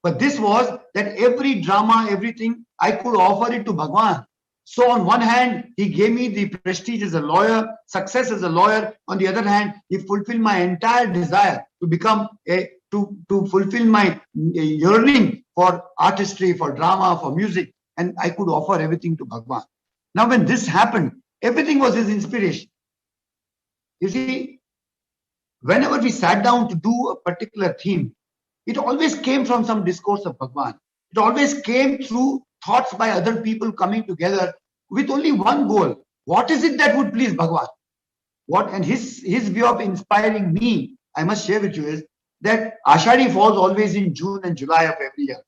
But this was that every drama, everything, I could offer it to Bhagwan. So on one hand, he gave me the prestige as a lawyer, success as a lawyer. On the other hand, he fulfilled my entire desire to become to fulfill my yearning for artistry, for drama, for music. And I could offer everything to Bhagwan. Now, when this happened, everything was his inspiration. You see, whenever we sat down to do a particular theme, it always came from some discourse of Bhagwan. It always came through thoughts by other people coming together with only one goal. What is it that would please Bhagwan? and his view of inspiring me, I must share with you, is that Ashadi falls always in June and July of every year.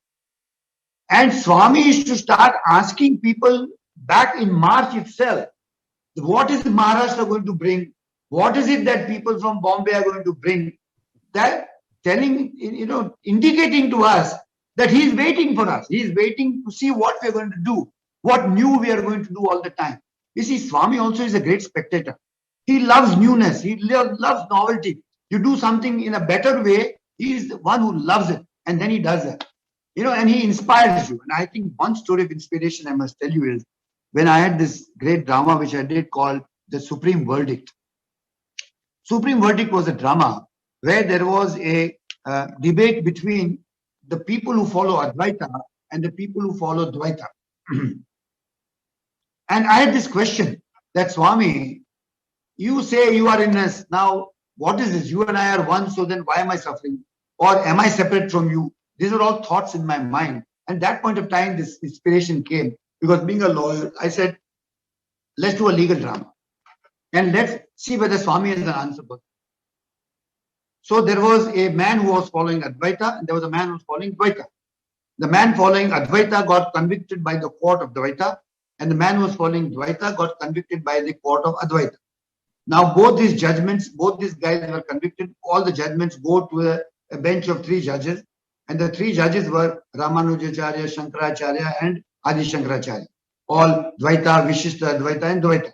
And Swami is to start asking people back in March itself, what is Maharashtra going to bring? What is it that people from Bombay are going to bring? That telling, indicating to us that he is waiting for us. He is waiting to see what we are going to do, what new we are going to do all the time. You see, Swami also is a great spectator. He loves newness. He loves novelty. You do something in a better way, he is the one who loves it. And then he does it. And he inspires you. And I think one story of inspiration I must tell you is when I had this great drama which I did called The Supreme Verdict. Supreme Verdict was a drama where there was a debate between the people who follow Advaita and the people who follow Dvaita. And I had this question that Swami, you say you are in us. Now, what is this? You and I are one, so then why am I suffering? Or am I separate from you? These are all thoughts in my mind. And that point of time, this inspiration came. Because being a lawyer, I said, let's do a legal drama. And let's see whether Swami has an answer for it. So there was a man who was following Advaita and there was a man who was following Dvaita. The man following Advaita got convicted by the court of Dvaita, and the man who was following Dvaita got convicted by the court of Advaita. Now both these judgments, both these guys were convicted. All the judgments go to a bench of 3 judges, and the 3 judges were Ramanujacharya, Shankaracharya, and Adi Shankaracharya. All Dvaita, Vishishta, Advaita, and Dvaita.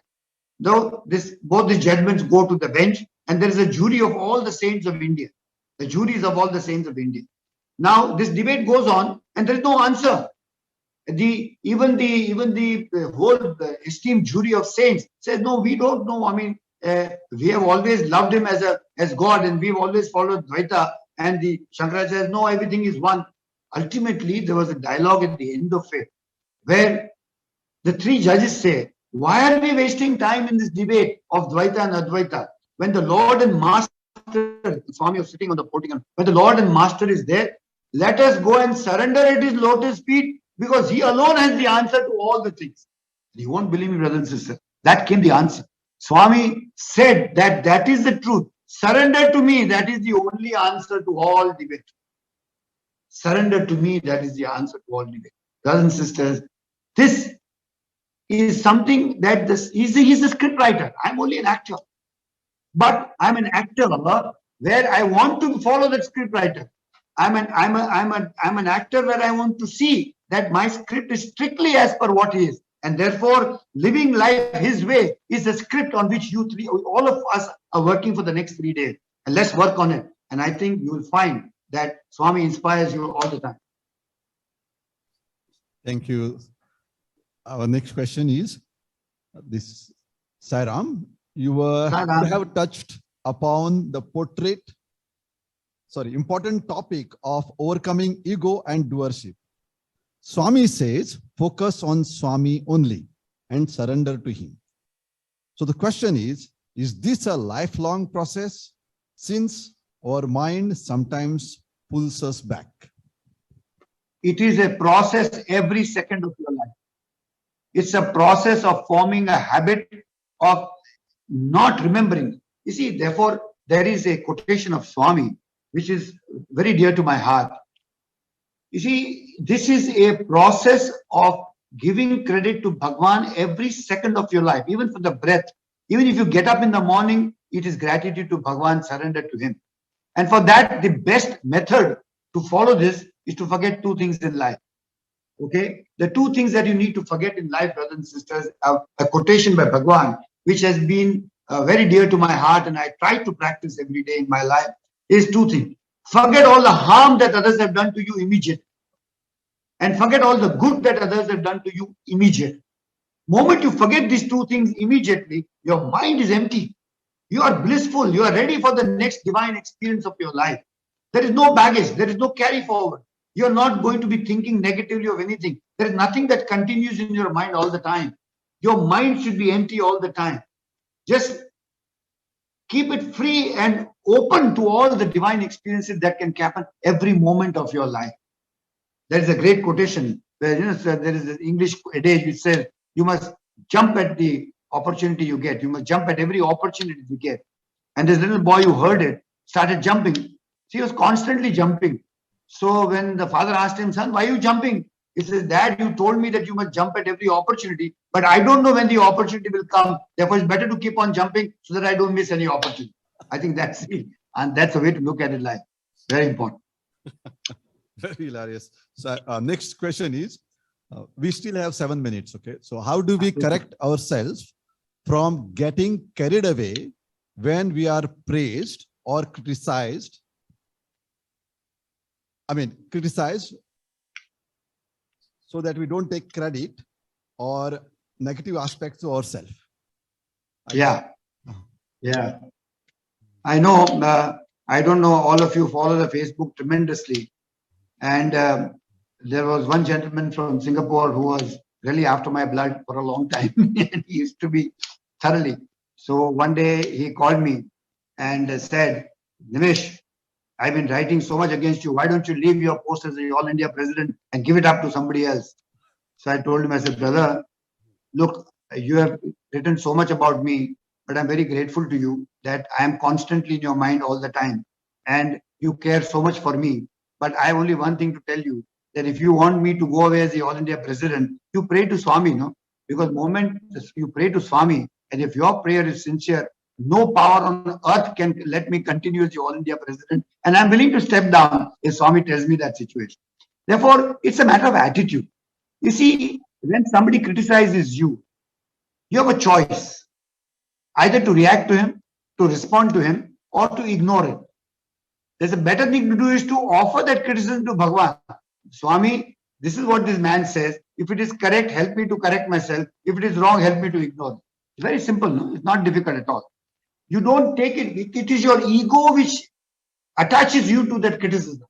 Though both these judgments go to the bench, and there is a jury of all the saints of India. The juries of all the saints of India. Now this debate goes on, and there is no answer. Even the whole esteemed jury of saints says, no, we don't know. I mean, we have always loved him as God, and we've always followed Dvaita. And the Shankaracharya says, no, everything is one. Ultimately, there was a dialogue at the end of it, where the 3 judges say, why are we wasting time in this debate of Dvaita and Advaita when the Lord and Master, Swami was sitting on the podium, when the Lord and Master is there? Let us go and surrender at his lotus feet, because he alone has the answer to all the things. You won't believe me, brothers and sisters. That came the answer. Swami said that is the truth. Surrender to me, that is the only answer to all debate. Surrender to me, that is the answer to all debate. Brothers and sisters, this is something that he's a script writer. I'm only an actor. But I'm an actor where I want to follow that script writer. I'm an actor where I want to see that my script is strictly as per what he is. And therefore, living life his way is a script on which all of us are working for the next 3 days. And let's work on it. And I think you will find that Swami inspires you all the time. Thank you. Our next question is this, Sairam, you have touched upon the important topic of overcoming ego and doership. Swami says, focus on Swami only and surrender to him. So the question is this a lifelong process, since our mind sometimes pulls us back? It is a process every second of your life. It's a process of forming a habit of not remembering. You see, therefore, there is a quotation of Swami, which is very dear to my heart. You see, this is a process of giving credit to Bhagwan every second of your life, even for the breath. Even if you get up in the morning, it is gratitude to Bhagwan, surrender to him. And for that, the best method to follow this is to forget 2 things in life. Okay? The 2 things that you need to forget in life, brothers and sisters, a quotation by Bhagwan, which has been very dear to my heart and I try to practice every day in my life, is 2 things. Forget all the harm that others have done to you immediately. And forget all the good that others have done to you immediately. Moment you forget these 2 things immediately, your mind is empty. You are blissful. You are ready for the next divine experience of your life. There is no baggage. There is no carry forward. You are not going to be thinking negatively of anything. There is nothing that continues in your mind all the time. Your mind should be empty all the time. Just keep it free and open to all the divine experiences that can happen every moment of your life. There is a great quotation where there is an English adage which says you must jump at the opportunity you get. You must jump at every opportunity you get. And this little boy who heard it started jumping. So he was constantly jumping. So when the father asked him, son, why are you jumping? He says, Dad, you told me that you must jump at every opportunity, but I don't know when the opportunity will come. Therefore, it's better to keep on jumping so that I don't miss any opportunity. I think that's it. And that's the way to look at it like. Very important. Very hilarious. So next question is, we still have 7 minutes. Okay. So how do we correct ourselves from getting carried away when we are praised or criticized? I mean, criticized so that we don't take credit or negative aspects to ourselves. Yeah. Yeah. I know, I don't know, all of you follow the Facebook tremendously. And there was one gentleman from Singapore who was really after my blood for a long time. And he used to be thoroughly. So one day he called me and said, Nimish, I've been writing so much against you. Why don't you leave your post as the All India president and give it up to somebody else? So I told him, I said, brother, look, you have written so much about me, but I'm very grateful to you that I am constantly in your mind all the time. And you care so much for me. But I have only one thing to tell you, that if you want me to go away as the All India president, you pray to Swami, no? Because moment you pray to Swami, and if your prayer is sincere, no power on earth can let me continue as the All India president. And I'm willing to step down if Swami tells me that situation. Therefore, it's a matter of attitude. You see, when somebody criticizes you, you have a choice, either to react to him, to respond to him, or to ignore it. There's a better thing to do is to offer that criticism to Bhagwan. Swami, this is what this man says. If it is correct, help me to correct myself. If it is wrong, help me to ignore it. It's very simple, no? It's not difficult at all. You don't take it. It is your ego which attaches you to that criticism.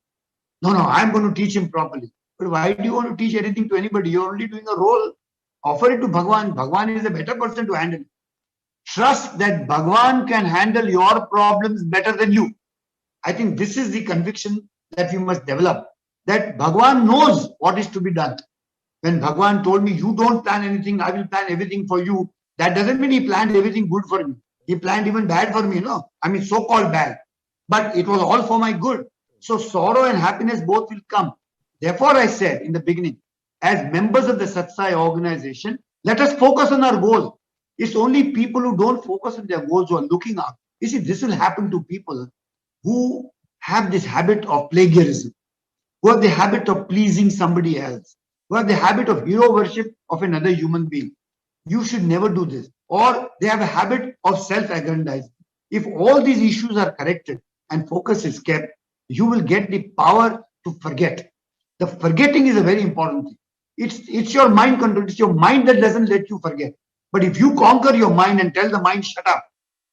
No, I'm going to teach him properly. But why do you want to teach anything to anybody? You're only doing a role. Offer it to Bhagwan. Bhagwan is a better person to handle it. Trust that Bhagwan can handle your problems better than you. I think this is the conviction that we must develop. That Bhagwan knows what is to be done. When Bhagwan told me, you don't plan anything, I will plan everything for you. That doesn't mean he planned everything good for me. He planned even bad for me, no? I mean, so-called bad. But it was all for my good. So sorrow and happiness both will come. Therefore, I said in the beginning, as members of the Satsai organization, let us focus on our goal. It's only people who don't focus on their goals who are looking up. You see, this will happen to people who have this habit of plagiarism, who have the habit of pleasing somebody else, who have the habit of hero worship of another human being. You should never do this. Or they have a habit of self-aggrandizing. If all these issues are corrected and focus is kept, you will get the power to forget. The forgetting is a very important thing. It's your mind control. It's your mind that doesn't let you forget. But if you conquer your mind and tell the mind, shut up,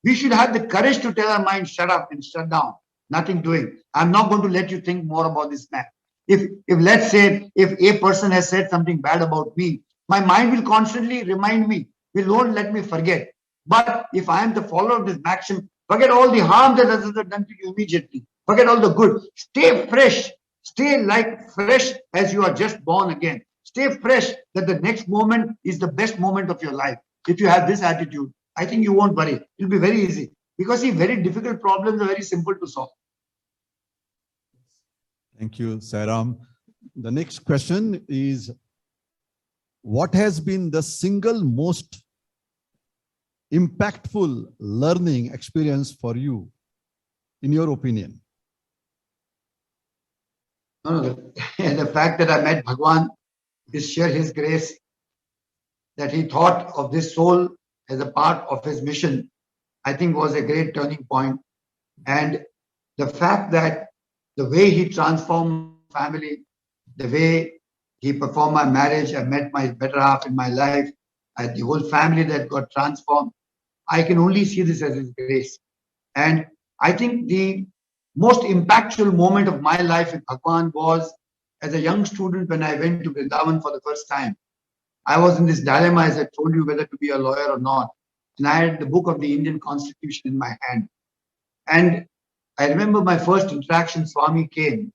we should have the courage to tell our mind, shut up and shut down. Nothing doing. I'm not going to let you think more about this man. If let's say, if a person has said something bad about me, my mind will constantly remind me, will not let me forget. But if I am the follower of this maxim, forget all the harm that others have done to you immediately. Forget all the good. Stay fresh. Stay like fresh as you are just born again. Stay fresh that the next moment is the best moment of your life. If you have this attitude, I think you won't worry. It'll be very easy. Because see, very difficult problems are very simple to solve. Thank you, Sairam. The next question is, what has been the single most impactful learning experience for you, in your opinion? The fact that I met Bhagwan is sheer his grace, that he thought of this soul as a part of his mission, I think was a great turning point. And the fact that the way he transformed family, the way he performed my marriage, I met my better half in my life, and the whole family that got transformed, I can only see this as his grace. And I think the most impactful moment of my life with Bhagwan was as a young student when I went to Vrindavan for the first time. I was in this dilemma, as I told you, whether to be a lawyer or not. And I had the book of the Indian Constitution in my hand. And I remember my first interaction, Swami came.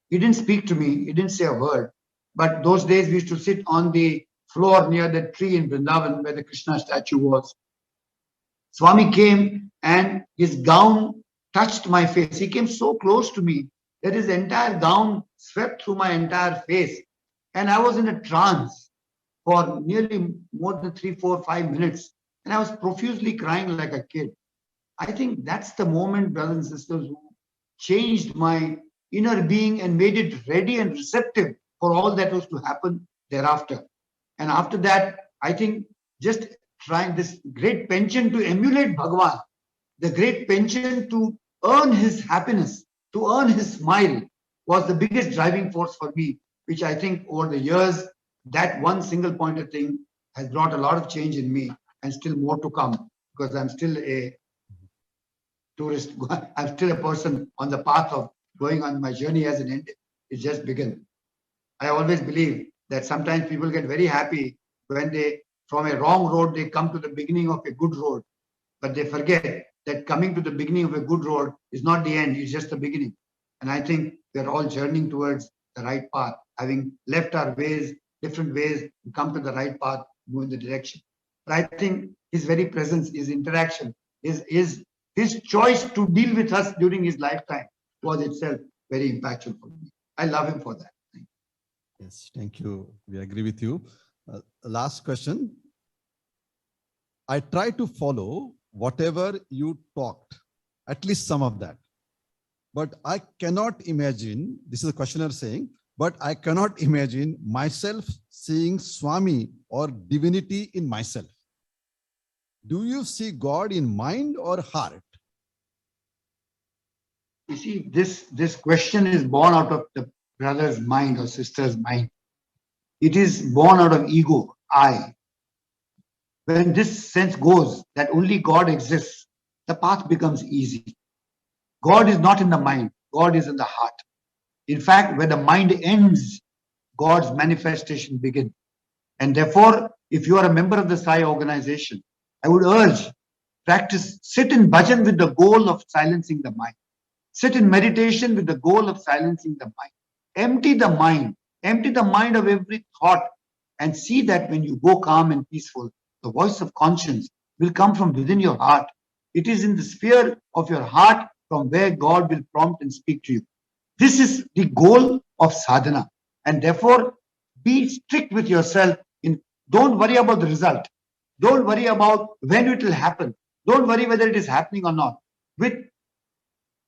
He didn't speak to me. He didn't say a word. But those days we used to sit on the floor near the tree in Vrindavan where the Krishna statue was. Swami came and his gown touched my face. He came so close to me that his entire gown swept through my entire face. And I was in a trance for nearly more than 3, 4, 5 minutes. And I was profusely crying like a kid. I think that's the moment, brothers and sisters, who changed my inner being and made it ready and receptive for all that was to happen thereafter. And after that, I think just trying this great penchant to emulate Bhagavan, the great penchant to earn his happiness, to earn his smile, was the biggest driving force for me, which I think over the years, that one single pointed thing has brought a lot of change in me and still more to come, because I'm still a tourist. I'm still a person on the path of going on my journey as an end. It's just begun. I always believe that sometimes people get very happy when they, from a wrong road, they come to the beginning of a good road. But they forget that coming to the beginning of a good road is not the end, it's just the beginning. And I think we're all journeying towards the right path, having left our ways, different ways, to come to the right path, move in the direction. But I think his very presence, his interaction, his choice to deal with us during his lifetime was itself very impactful for me. I love him for that. Yes, thank you. We agree with you. Last question. I try to follow whatever you talked, at least some of that. But I cannot imagine, this is a questioner saying, but I cannot imagine myself seeing Swami or divinity in myself. Do you see God in mind or heart? You see, this question is born out of the brother's mind or sister's mind. It is born out of ego, I. When this sense goes that only God exists, the path becomes easy. God is not in the mind, God is in the heart. In fact, where the mind ends, God's manifestation begins. And therefore, if you are a member of the Sai organization, I would urge, practice, sit in bhajan with the goal of silencing the mind. Sit in meditation with the goal of silencing the mind. Empty the mind of every thought, and see that when you go calm and peaceful, the voice of conscience will come from within your heart. It is in the sphere of your heart from where God will prompt and speak to you. This is the goal of sadhana. And therefore, be strict with yourself. Don't worry about the result. Don't worry about when it will happen. Don't worry whether it is happening or not. With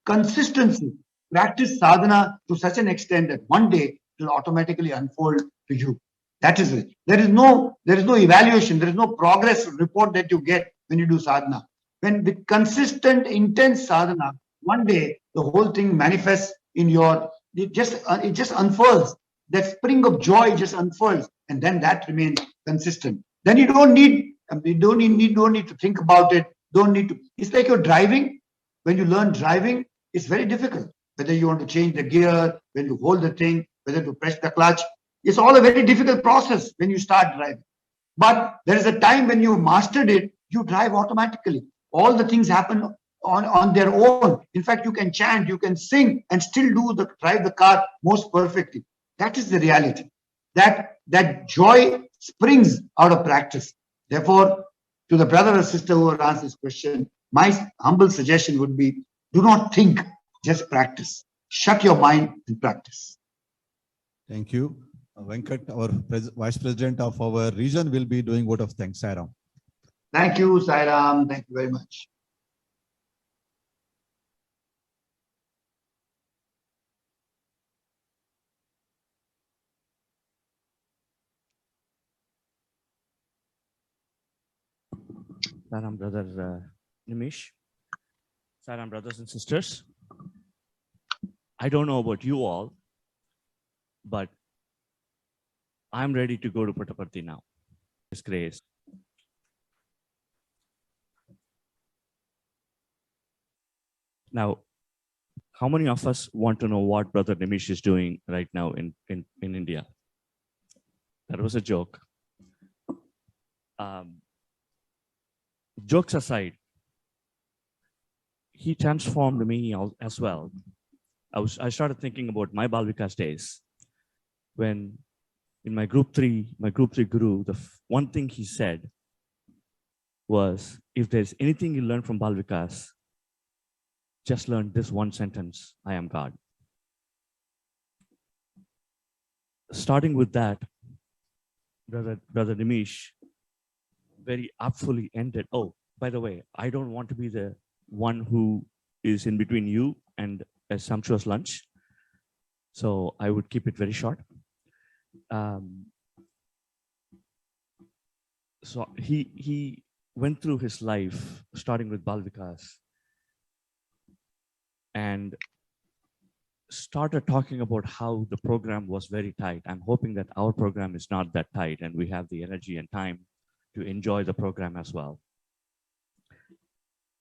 consistency, practice sadhana to such an extent that one day it will automatically unfold to you. That is it. There is no evaluation, there is no progress report that you get when you do sadhana. When with consistent, intense sadhana, one day the whole thing manifests in your, it just unfurls. That spring of joy just unfurls, and then that remains consistent. Then you don't need to think about it. Don't need to. It's like you're driving. When you learn driving, it's very difficult. Whether you want to change the gear, when you hold the thing, whether to press the clutch, it's all a very difficult process when you start driving. But there is a time when you mastered it, you drive automatically. All the things happen on their own. In fact, you can chant, you can sing, and still drive the car most perfectly. That is the reality. That joy springs out of practice. Therefore, to the brother or sister who have asked this question, my humble suggestion would be, do not think, just practice. Shut your mind and practice. Thank you. Venkat, our Vice President of our region, will be doing vote of thanks. Sai Ram. Thank you, Sai Ram. Thank you very much. Saram, brother Nimish. Saram, brothers and sisters. I don't know about you all, but I'm ready to go to Puttaparthi now. His grace. Now, how many of us want to know what Brother Nimish is doing right now in India? That was a joke. Jokes aside, he transformed me as well. I started thinking about my Bal Vikas days when in my group three guru, one thing he said was, if there's anything you learn from Bal Vikas, just learn this one sentence: I am God. Starting with that, Brother Nimish very aptfully ended. Oh, by the way, I don't want to be the one who is in between you and a sumptuous lunch, so I would keep it very short. So he went through his life, starting with Bal Vikas, and started talking about how the program was very tight. I'm hoping that our program is not that tight and we have the energy and time to enjoy the program as well.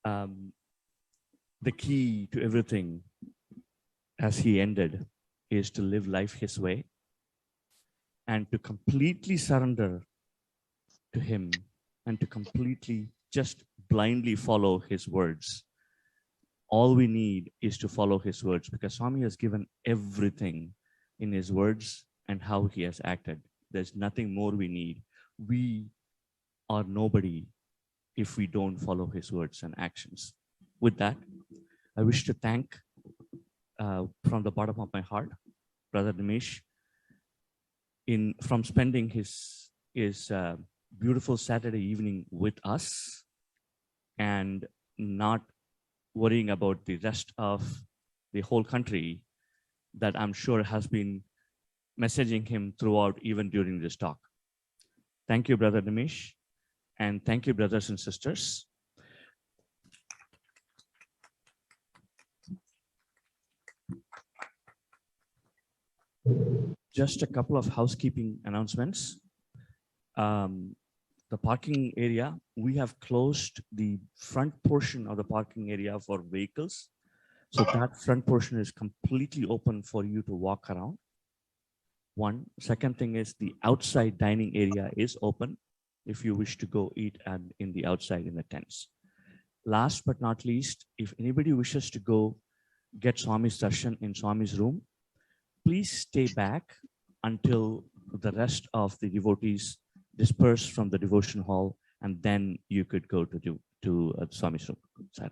The key to everything, as he ended, is to live life his way and to completely surrender to him and to completely just blindly follow his words. All we need is to follow his words, because Swami has given everything in his words and how he has acted. There's nothing more we need. We are nobody if we don't follow his words and actions. With that, I wish to thank from the bottom of my heart, Brother Nimish, from spending his beautiful Saturday evening with us and not worrying about the rest of the whole country that I'm sure has been messaging him throughout, even during this talk. Thank you, Brother Nimish, and thank you, brothers and sisters. Just a couple of housekeeping announcements. The parking area, we have closed the front portion of the parking area for vehicles. So that front portion is completely open for you to walk around. One. Second thing is the outside dining area is open if you wish to go eat in the outside in the tents. Last but not least, if anybody wishes to go get Swami's darshan in Swami's room, please stay back until the rest of the devotees disperse from the devotion hall, and then you could go to Swami's room. Sir.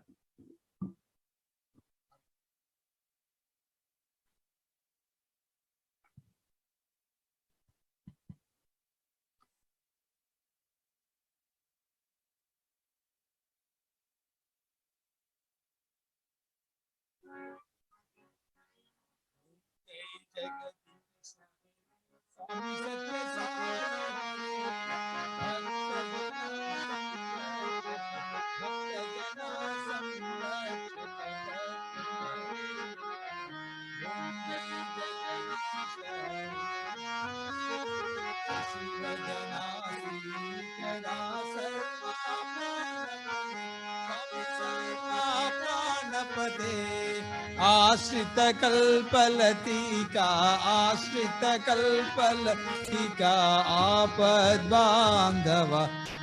आश्रित कल्पलतिका आश्रित कल्पलतिका आपद बांधव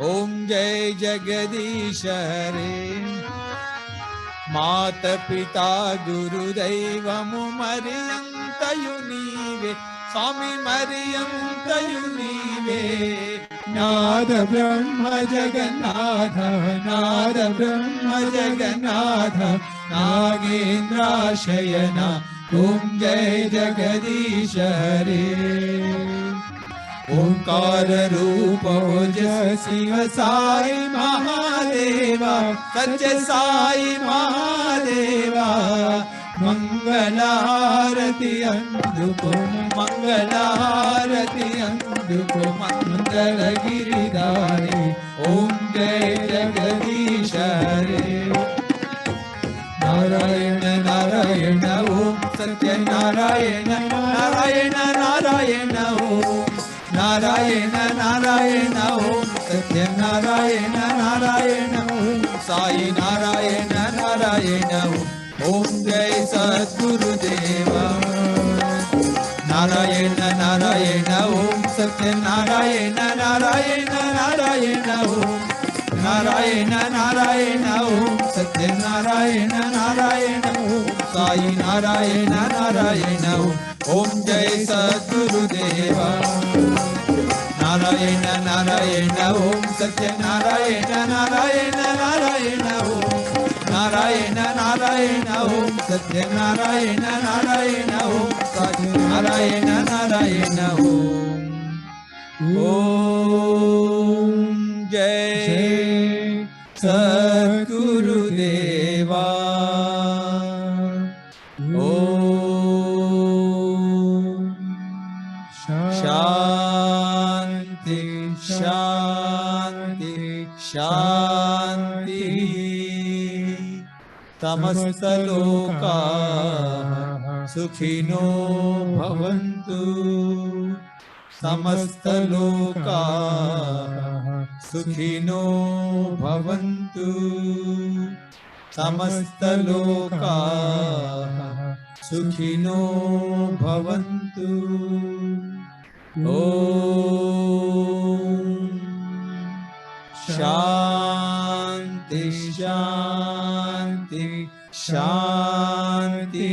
ओम जय जगदीश हरे मात पिता गुरुदैवमु मरियंतयु नीवे स्वामी मरियंतयु नीवे नाद ब्रह्म जगन्नाथ नाद ब्रह्म जगन्नाथ नागेन्द्राशयना ओम जय जगदीश हरे ओंकार रूप जय शिव साई महादेवा सच्चे साई महादेवा मंगलारति अंधुको मंगलारति अंधुको मंगल गिरिधारी ओम जय जगदीश हरे नारायण नारायण ओम सत्य नारायण नारायण नारायण ओम नारायण नारायण ओम सत्य नारायण नारायण ओम साई नारायण नारायण ओम जय सद्गुरुदेवा नारायण नारायण ओम सत्य नारायण नारायण नारायण ओम नारायण नारायण ओम सत्य नारायण नारायण ओम साई नारायण नारायण ओम जय सद्गुरुदेवा नारायण नारायण ओम सत्यनारायण नारायण नारायण ओम नारायण नारायण ओम सत्यनारायण नारायण ओम सत्यनारायण नारायण ओम ओम जय सद्गुरुदेवा ओम शांति शांति शांति समस्त लोका सुखिनो भवन्तु समस्त लोका सुखिनो भवन्तु समस्त लोका सुखिनो भवन्तु ओम शांति शांति शांति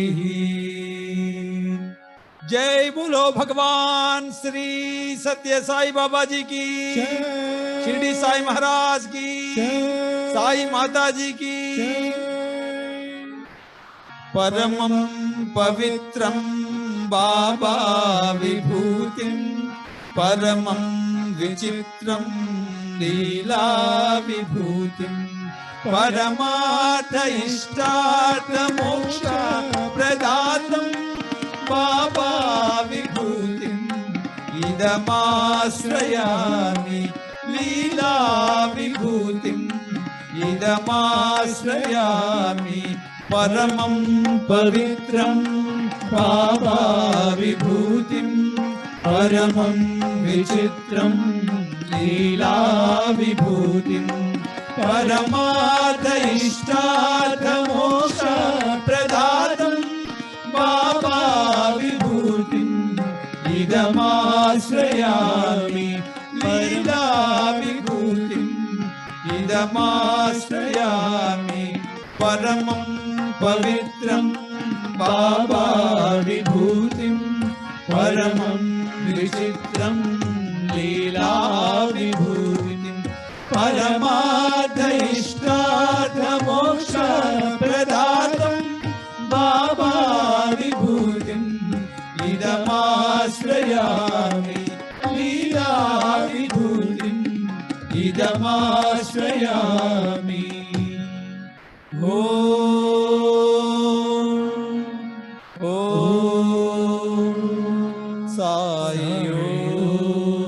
जय बोलो भगवान श्री सत्य साई बाबा जी की शिरडी साई महाराज की साई माता जी की परमं पवित्रं बाबा विभूतिं परमं विचित्रं लीला विभूतिं परमार्थ इष्टार्थ मोक्ष प्रदातं बाबा विभूतिम् इदमाश्रयामि लीला विभूतिम् इदमाश्रयामि परमं पवित्रं बाबा विभूतिम् परमं विचित्रं लीला विभूतिम् परमार्थ इष्टार्थ मोक्ष प्रदातं बाबा विभूतिम् इदमाश्रयामि लीला विभूतिम् इदमाश्रयामि परमं पवित्रं बाबा विभूतिम् परमं विचित्रं लीला विभूतिम् परमार्थ इष्टार्थ मोक्ष प्रदातं बाबा विभूतिम् इदमाश्रयामि लीला विभूतिम् इदमाश्रयामि ॐ साई ॐ